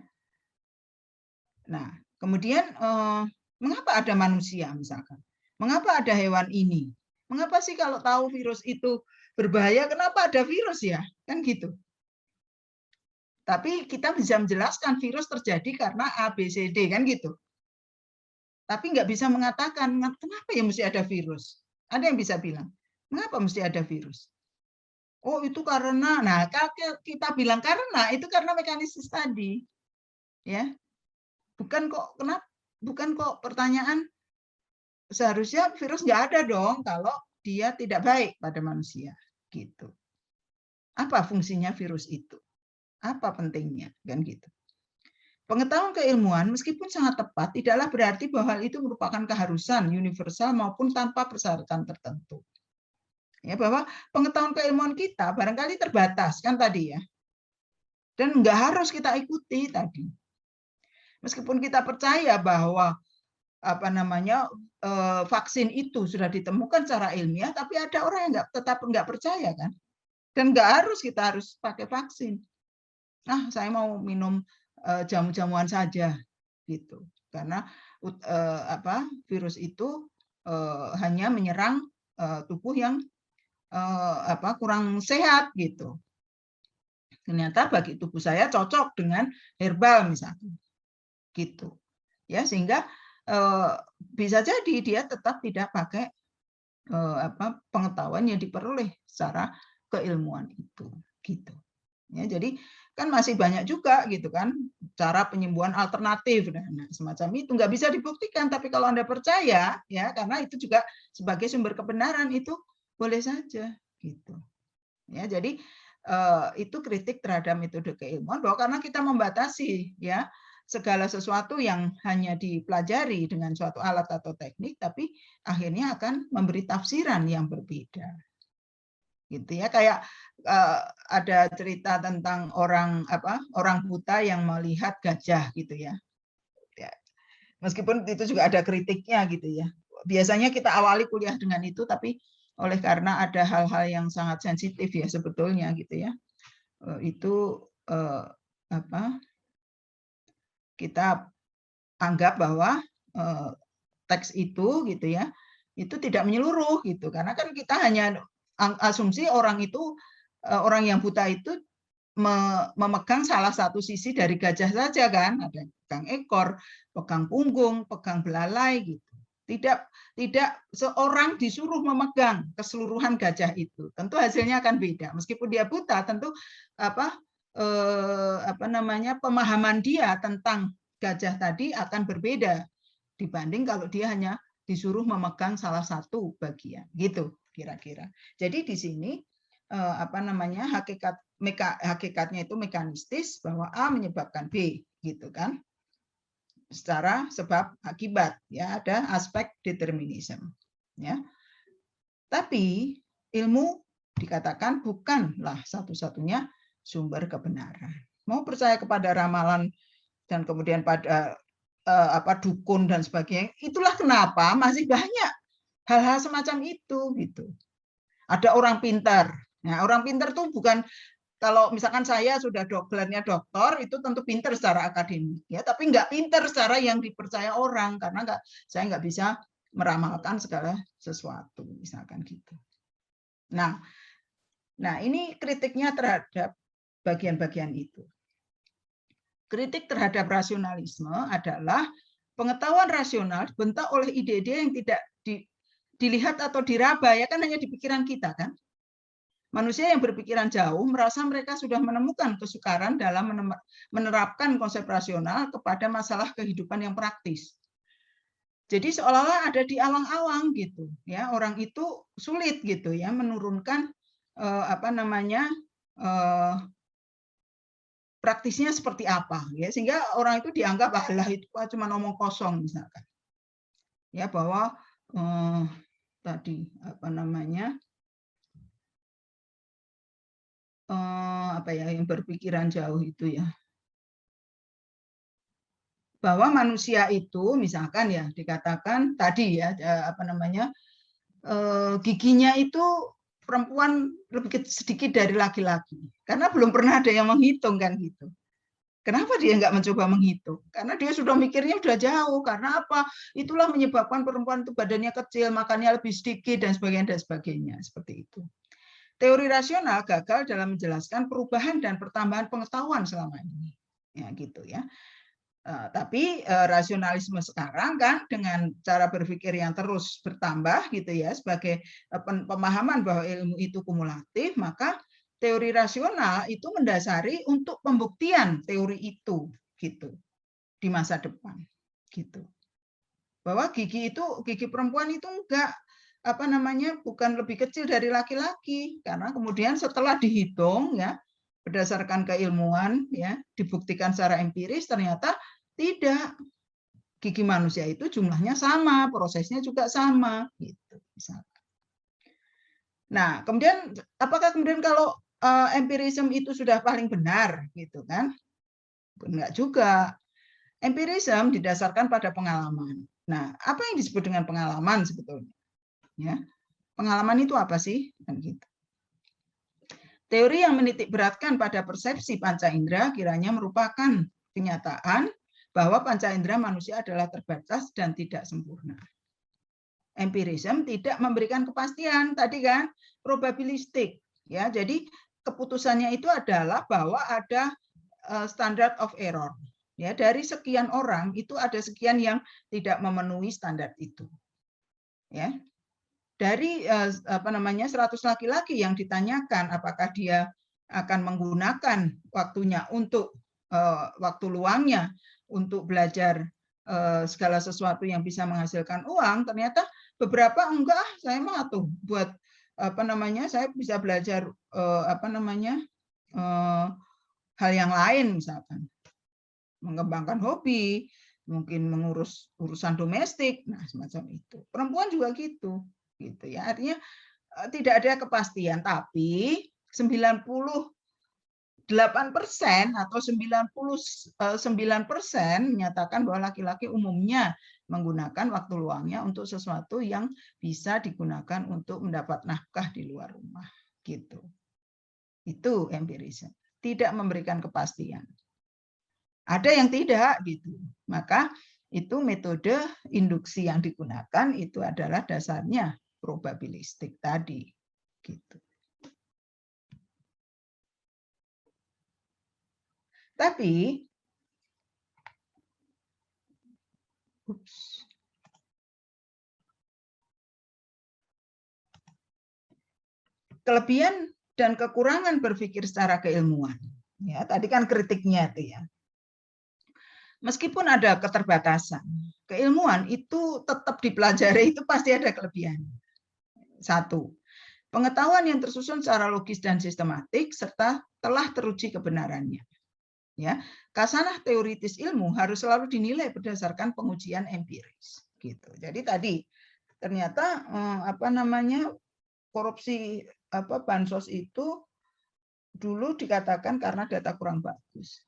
Nah, kemudian mengapa ada manusia misalkan? Mengapa ada hewan ini? Mengapa sih kalau tahu virus itu berbahaya, kenapa ada virus ya? Kan gitu. Tapi kita bisa menjelaskan virus terjadi karena A, B, C, D, kan gitu. Tapi nggak bisa mengatakan kenapa ya mesti ada virus. Ada yang bisa bilang, mengapa mesti ada virus? Oh itu karena, nah kalau kita bilang karena itu karena mekanisme tadi, ya. Bukan kok pertanyaan seharusnya virus nggak ada dong kalau dia tidak baik pada manusia, gitu. Apa fungsinya virus itu? Apa pentingnya, kan gitu. Pengetahuan keilmuan meskipun sangat tepat tidaklah berarti bahwa hal itu merupakan keharusan universal maupun tanpa persyaratan tertentu. Ya, bahwa pengetahuan keilmuan kita barangkali terbatas kan tadi ya. Dan nggak harus kita ikuti tadi. Meskipun kita percaya bahwa vaksin itu sudah ditemukan secara ilmiah, tapi ada orang yang tetap nggak percaya kan. Dan nggak harus kita harus pakai vaksin. Nah, saya mau minum jamu-jamuan saja gitu karena virus itu hanya menyerang tubuh yang kurang sehat gitu. Ternyata bagi tubuh saya cocok dengan herbal misalnya gitu ya, sehingga bisa jadi dia tetap tidak pakai pengetahuan yang diperoleh secara keilmuan itu gitu ya. Jadi kan masih banyak juga gitu kan cara penyembuhan alternatif dan semacam itu nggak bisa dibuktikan, tapi kalau Anda percaya ya karena itu juga sebagai sumber kebenaran itu boleh saja gitu ya. Jadi itu kritik terhadap metode keilmuan bahwa karena kita membatasi ya segala sesuatu yang hanya dipelajari dengan suatu alat atau teknik, tapi akhirnya akan memberi tafsiran yang berbeda gitu ya. Kayak ada cerita tentang orang buta yang melihat gajah gitu ya. Meskipun itu juga ada kritiknya gitu ya. Biasanya kita awali kuliah dengan itu, tapi oleh karena ada hal-hal yang sangat sensitif ya sebetulnya gitu ya, itu kita anggap bahwa teks itu gitu ya, itu tidak menyeluruh gitu, karena kan kita hanya asumsi orang yang buta itu memegang salah satu sisi dari gajah saja kan, ada pegang ekor, pegang punggung, pegang belalai gitu. Tidak seorang disuruh memegang keseluruhan gajah itu. Tentu hasilnya akan beda. Meskipun dia buta, tentu pemahaman dia tentang gajah tadi akan berbeda dibanding kalau dia hanya disuruh memegang salah satu bagian. Gitu kira-kira. Jadi di sini hakikatnya itu mekanistis, bahwa A menyebabkan B, gitu kan, secara sebab akibat, ya, ada aspek determinisme, ya. Tapi ilmu dikatakan bukanlah satu-satunya sumber kebenaran. Mau percaya kepada ramalan dan kemudian pada dukun dan sebagainya, itulah kenapa masih banyak hal-hal semacam itu, gitu. Ada orang pintar. Nah, orang pintar tuh bukan, kalau misalkan saya sudah gelarnya doktor, itu tentu pintar secara akademik, ya, tapi nggak pintar secara yang dipercaya orang, karena saya nggak bisa meramalkan segala sesuatu, misalkan gitu. Nah, ini kritiknya terhadap bagian-bagian itu. Kritik terhadap rasionalisme adalah pengetahuan rasional dibentuk oleh ide-ide yang tidak dilihat atau diraba, ya kan, hanya di pikiran kita, kan. Manusia yang berpikiran jauh merasa mereka sudah menemukan kesukaran dalam menerapkan konsep rasional kepada masalah kehidupan yang praktis. Jadi seolah-olah ada di awang-awang, gitu, ya. Orang itu sulit, gitu, ya, menurunkan praktisnya seperti apa, ya, sehingga orang itu dianggap itu cuma ngomong kosong, misalkan, ya, bahwa yang berpikiran jauh itu, ya, bahwa manusia itu misalkan, ya, dikatakan tadi, ya, giginya itu perempuan lebih sedikit dari laki-laki, karena belum pernah ada yang menghitung, kan, gitu. Kenapa dia nggak mencoba menghitung? Karena dia sudah mikirnya sudah jauh. Karena apa? Itulah menyebabkan perempuan itu badannya kecil, makannya lebih sedikit, dan sebagainya, seperti itu. Teori rasional gagal dalam menjelaskan perubahan dan pertambahan pengetahuan selama ini, ya, gitu, ya. Tapi rasionalisme sekarang, kan, dengan cara berpikir yang terus bertambah, gitu, ya, sebagai pemahaman bahwa ilmu itu kumulatif, maka teori rasional itu mendasari untuk pembuktian teori itu, gitu, di masa depan, gitu. Bahwa gigi perempuan itu enggak bukan lebih kecil dari laki-laki, karena kemudian setelah dihitung, ya, berdasarkan keilmuan, ya, dibuktikan secara empiris, ternyata tidak. Gigi manusia itu jumlahnya sama, prosesnya juga sama, gitu, misalkan. Nah, kemudian apakah kemudian kalau empirisme itu sudah paling benar, gitu, kan? Enggak juga. Empirisme didasarkan pada pengalaman. Nah, apa yang disebut dengan pengalaman sebetulnya? Ya, pengalaman itu apa sih? Kan gitu. Teori yang menitik beratkan pada persepsi panca indera kiranya merupakan kenyataan bahwa panca indera manusia adalah terbatas dan tidak sempurna. Empirisme tidak memberikan kepastian, tadi, kan, probabilistik, ya. Jadi keputusannya itu adalah bahwa ada standard of error, ya, dari sekian orang itu ada sekian yang tidak memenuhi standar itu, ya. Dari 100 laki-laki yang ditanyakan apakah dia akan menggunakan waktunya untuk waktu luangnya untuk belajar segala sesuatu yang bisa menghasilkan uang, ternyata beberapa enggak, saya mah tuh buat saya bisa belajar hal yang lain, misalkan mengembangkan hobi, mungkin mengurus urusan domestik, nah, semacam itu. Perempuan juga gitu, ya. Artinya tidak ada kepastian, tapi 98% atau 99% menyatakan bahwa laki-laki umumnya menggunakan waktu luangnya untuk sesuatu yang bisa digunakan untuk mendapat nafkah di luar rumah, gitu. Itu empirisme, tidak memberikan kepastian. Ada yang tidak, gitu. Maka itu metode induksi yang digunakan itu adalah dasarnya probabilistik tadi, gitu. Tapi kelebihan dan kekurangan berpikir secara keilmuan. Ya, tadi kan kritiknya itu ya. Meskipun ada keterbatasan, keilmuan itu tetap dipelajari, itu pasti ada kelebihan. Satu, pengetahuan yang tersusun secara logis dan sistematik serta telah teruji kebenarannya. Ya, kasanah teoritis ilmu harus selalu dinilai berdasarkan pengujian empiris. Gitu. Jadi tadi ternyata korupsi bansos itu dulu dikatakan karena data kurang bagus.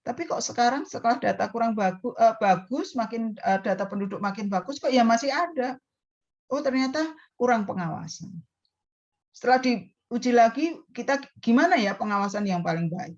Tapi kok sekarang setelah data kurang bagus, makin data penduduk makin bagus, kok ya masih ada. Oh ternyata kurang pengawasan. Setelah diuji lagi, kita gimana ya pengawasan yang paling baik?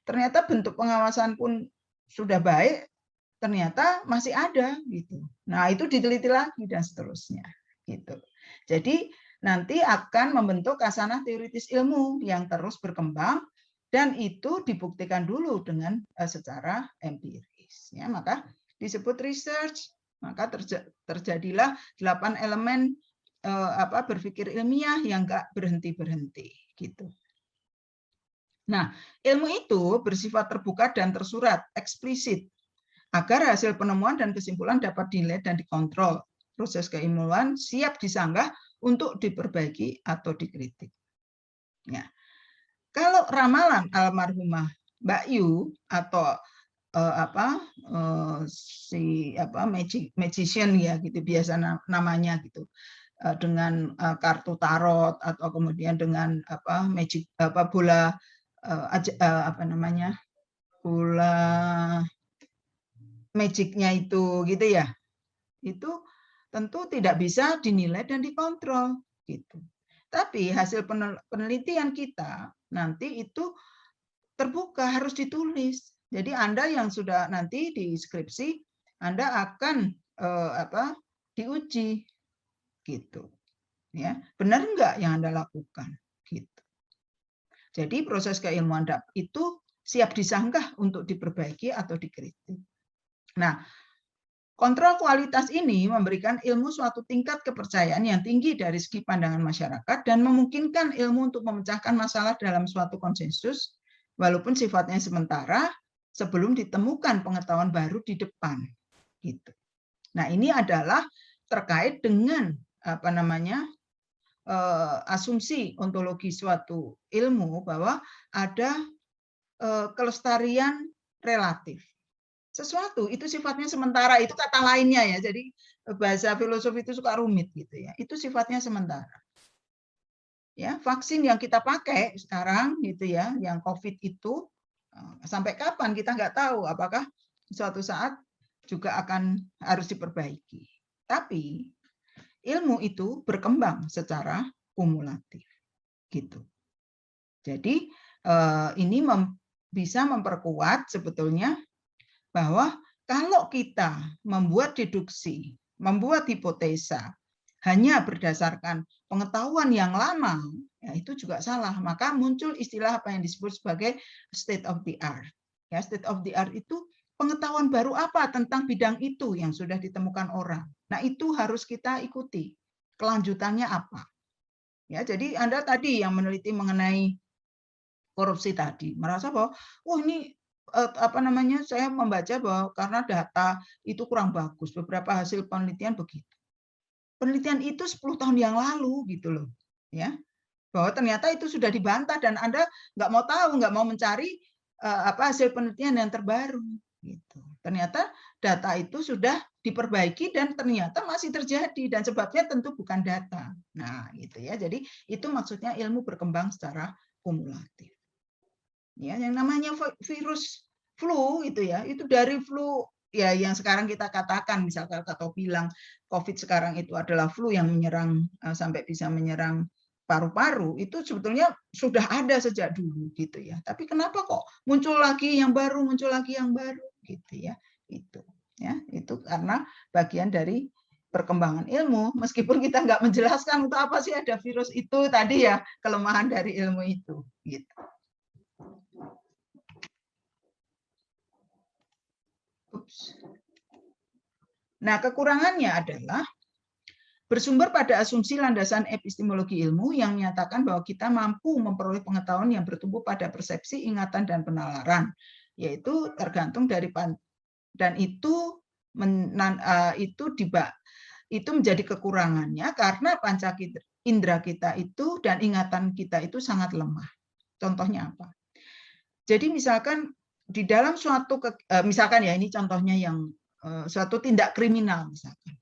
Ternyata bentuk pengawasan pun sudah baik, ternyata masih ada gitu. Nah itu diteliti lagi dan seterusnya. Gitu. Jadi nanti akan membentuk kasanah teoritis ilmu yang terus berkembang. Dan itu dibuktikan dulu dengan secara empiris. Ya, maka disebut research. Maka terjadilah 8 elemen berpikir ilmiah yang nggak berhenti-berhenti. Gitu. Nah, ilmu itu bersifat terbuka dan tersurat, eksplisit, agar hasil penemuan dan kesimpulan dapat dinilai dan dikontrol. Proses keilmuan siap disanggah untuk diperbaiki atau dikritik. Ya. Kalau ramalan almarhumah Mbak Yu atau magician ya gitu biasa namanya gitu dengan kartu tarot atau kemudian dengan bola bola magicnya itu gitu ya, itu tentu tidak bisa dinilai dan dikontrol gitu. Tapi hasil penelitian kita nanti itu terbuka, harus ditulis. Jadi Anda yang sudah nanti di skripsi, Anda akan diuji gitu. Ya, benar enggak yang Anda lakukan gitu. Jadi proses keilmuan itu siap disanggah untuk diperbaiki atau dikritik. Nah, kontrol kualitas ini memberikan ilmu suatu tingkat kepercayaan yang tinggi dari segi pandangan masyarakat dan memungkinkan ilmu untuk memecahkan masalah dalam suatu konsensus walaupun sifatnya sementara sebelum ditemukan pengetahuan baru di depan. Gitu. Nah, ini adalah terkait dengan asumsi ontologi suatu ilmu bahwa ada kelestarian relatif. Sesuatu itu sifatnya sementara, itu kata lainnya ya. Jadi bahasa filosofi itu suka rumit gitu ya. Itu sifatnya sementara. Ya, vaksin yang kita pakai sekarang gitu ya, yang COVID itu sampai kapan kita nggak tahu, apakah suatu saat juga akan harus diperbaiki. Tapi ilmu itu berkembang secara kumulatif gitu. Jadi ini bisa memperkuat sebetulnya bahwa kalau kita membuat deduksi, membuat hipotesa hanya berdasarkan pengetahuan yang lama, ya itu juga salah. Maka muncul istilah apa yang disebut sebagai state of the art. Ya, state of the art itu pengetahuan baru apa tentang bidang itu yang sudah ditemukan orang. Nah, itu harus kita ikuti. Kelanjutannya apa? Ya, jadi Anda tadi yang meneliti mengenai korupsi tadi merasa bahwa ini saya membaca bahwa karena data itu kurang bagus, beberapa hasil penelitian begitu. Penelitian itu 10 tahun yang lalu gitu loh, ya. Bahwa ternyata itu sudah dibantah dan Anda nggak mau tahu, nggak mau mencari hasil penelitian yang terbaru gitu. Ternyata data itu sudah diperbaiki dan ternyata masih terjadi dan sebabnya tentu bukan data. Nah, gitu ya. Jadi itu maksudnya ilmu berkembang secara kumulatif. Ya, yang namanya virus flu itu ya, itu dari flu ya yang sekarang kita katakan misalkan atau bilang COVID sekarang itu adalah flu yang menyerang sampai bisa menyerang paru-paru, itu sebetulnya sudah ada sejak dulu gitu ya. Tapi kenapa kok muncul lagi yang baru gitu ya. Itu ya, itu karena bagian dari perkembangan ilmu, meskipun kita nggak menjelaskan untuk apa sih ada virus itu tadi ya, kelemahan dari ilmu itu gitu. Nah, kekurangannya adalah bersumber pada asumsi landasan epistemologi ilmu yang menyatakan bahwa kita mampu memperoleh pengetahuan yang bertumbuh pada persepsi, ingatan, dan penalaran, yaitu tergantung dari dan itu menjadi kekurangannya karena panca indera kita itu dan ingatan kita itu sangat lemah. Contohnya apa? Jadi misalkan di dalam suatu misalkan ya, ini contohnya yang suatu tindak kriminal misalkan,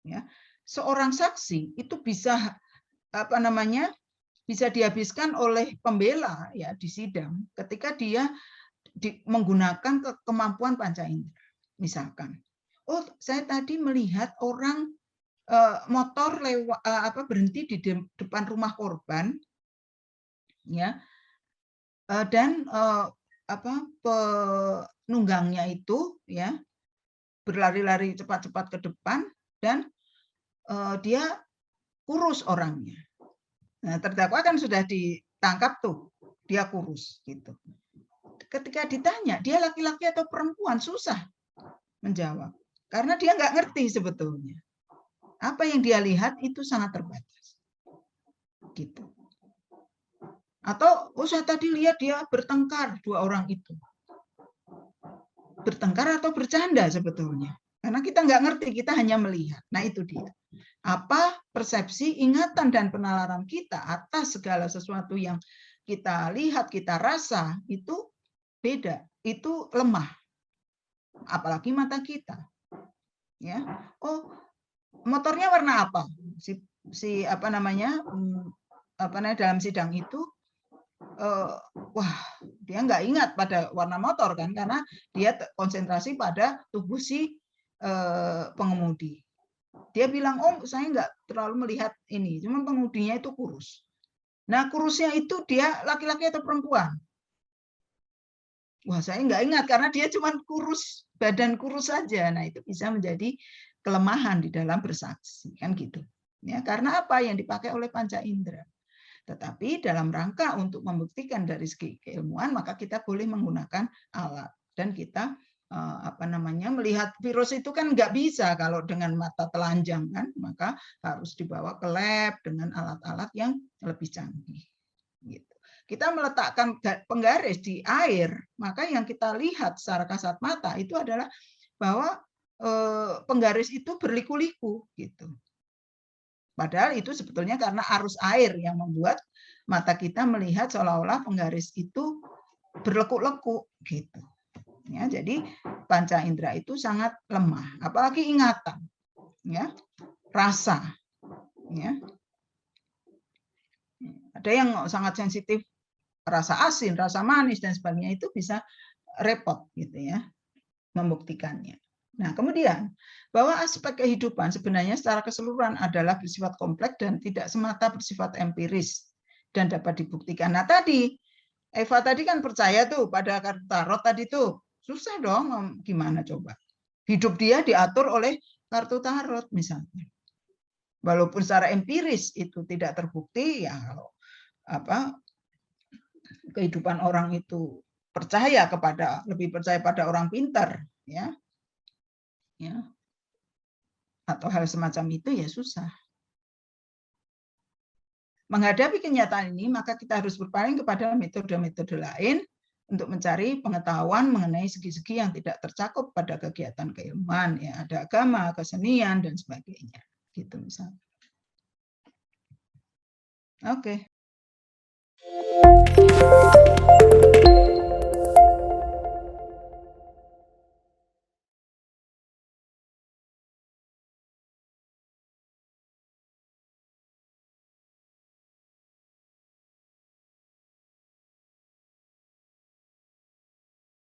ya, seorang saksi itu bisa bisa dihabiskan oleh pembela ya di sidang ketika dia menggunakan kemampuan panca indera. Misalkan, oh saya tadi melihat orang motor berhenti di depan rumah korban, ya, dan penunggangnya itu ya berlari-lari cepat-cepat ke depan dan dia kurus orangnya. Nah, terdakwa kan sudah ditangkap tuh, dia kurus gitu. Ketika ditanya dia laki-laki atau perempuan, susah menjawab karena dia nggak ngerti sebetulnya. Apa yang dia lihat itu sangat terbatas. Gitu. Atau saya tadi lihat dia bertengkar, dua orang itu. Bertengkar atau bercanda sebetulnya. Karena kita nggak ngerti, kita hanya melihat. Nah itu dia. Apa persepsi, ingatan, dan penalaran kita atas segala sesuatu yang kita lihat, kita rasa, itu beda. Itu lemah. Apalagi mata kita. Ya, oh motornya warna apa? Dalam sidang itu, dia nggak ingat pada warna motor kan, karena dia konsentrasi pada tubuh si pengemudi. Dia bilang, oh saya nggak terlalu melihat ini, cuma pengemudinya itu kurus. Nah kurusnya itu dia laki-laki atau perempuan? Wah saya nggak ingat karena dia cuma kurus, badan kurus saja. Nah itu bisa menjadi kelemahan di dalam bersaksi kan gitu. Ya karena apa yang dipakai oleh panca indera. Tetapi dalam rangka untuk membuktikan dari segi keilmuan, maka kita boleh menggunakan alat dan kita melihat virus itu kan nggak bisa kalau dengan mata telanjang kan, maka harus dibawa ke lab dengan alat-alat yang lebih canggih. Gitu. Kita meletakkan penggaris di air, maka yang kita lihat secara kasat mata itu adalah bahwa penggaris itu berliku-liku gitu. Padahal itu sebetulnya karena arus air yang membuat mata kita melihat seolah-olah penggaris itu berlekuk-lekuk gitu. Ya, jadi panca indera itu sangat lemah, apalagi ingatan, ya, rasa, ya. Ada yang sangat sensitif rasa asin, rasa manis dan sebagainya, itu bisa repot gitu ya membuktikannya. Nah, kemudian bahwa aspek kehidupan sebenarnya secara keseluruhan adalah bersifat kompleks dan tidak semata bersifat empiris dan dapat dibuktikan. Nah, tadi Eva tadi kan percaya tuh pada kartu tarot tadi tuh. Susah dong, gimana coba? Hidup dia diatur oleh kartu tarot misalnya. Walaupun secara empiris itu tidak terbukti, ya kalau kehidupan orang itu lebih percaya pada orang pintar, ya, atau hal semacam itu ya susah. Menghadapi kenyataan ini, maka kita harus berpaling kepada metode-metode lain untuk mencari pengetahuan mengenai segi-segi yang tidak tercakup pada kegiatan keilmuan, ya ada agama, kesenian dan sebagainya, gitu misalnya. Oke.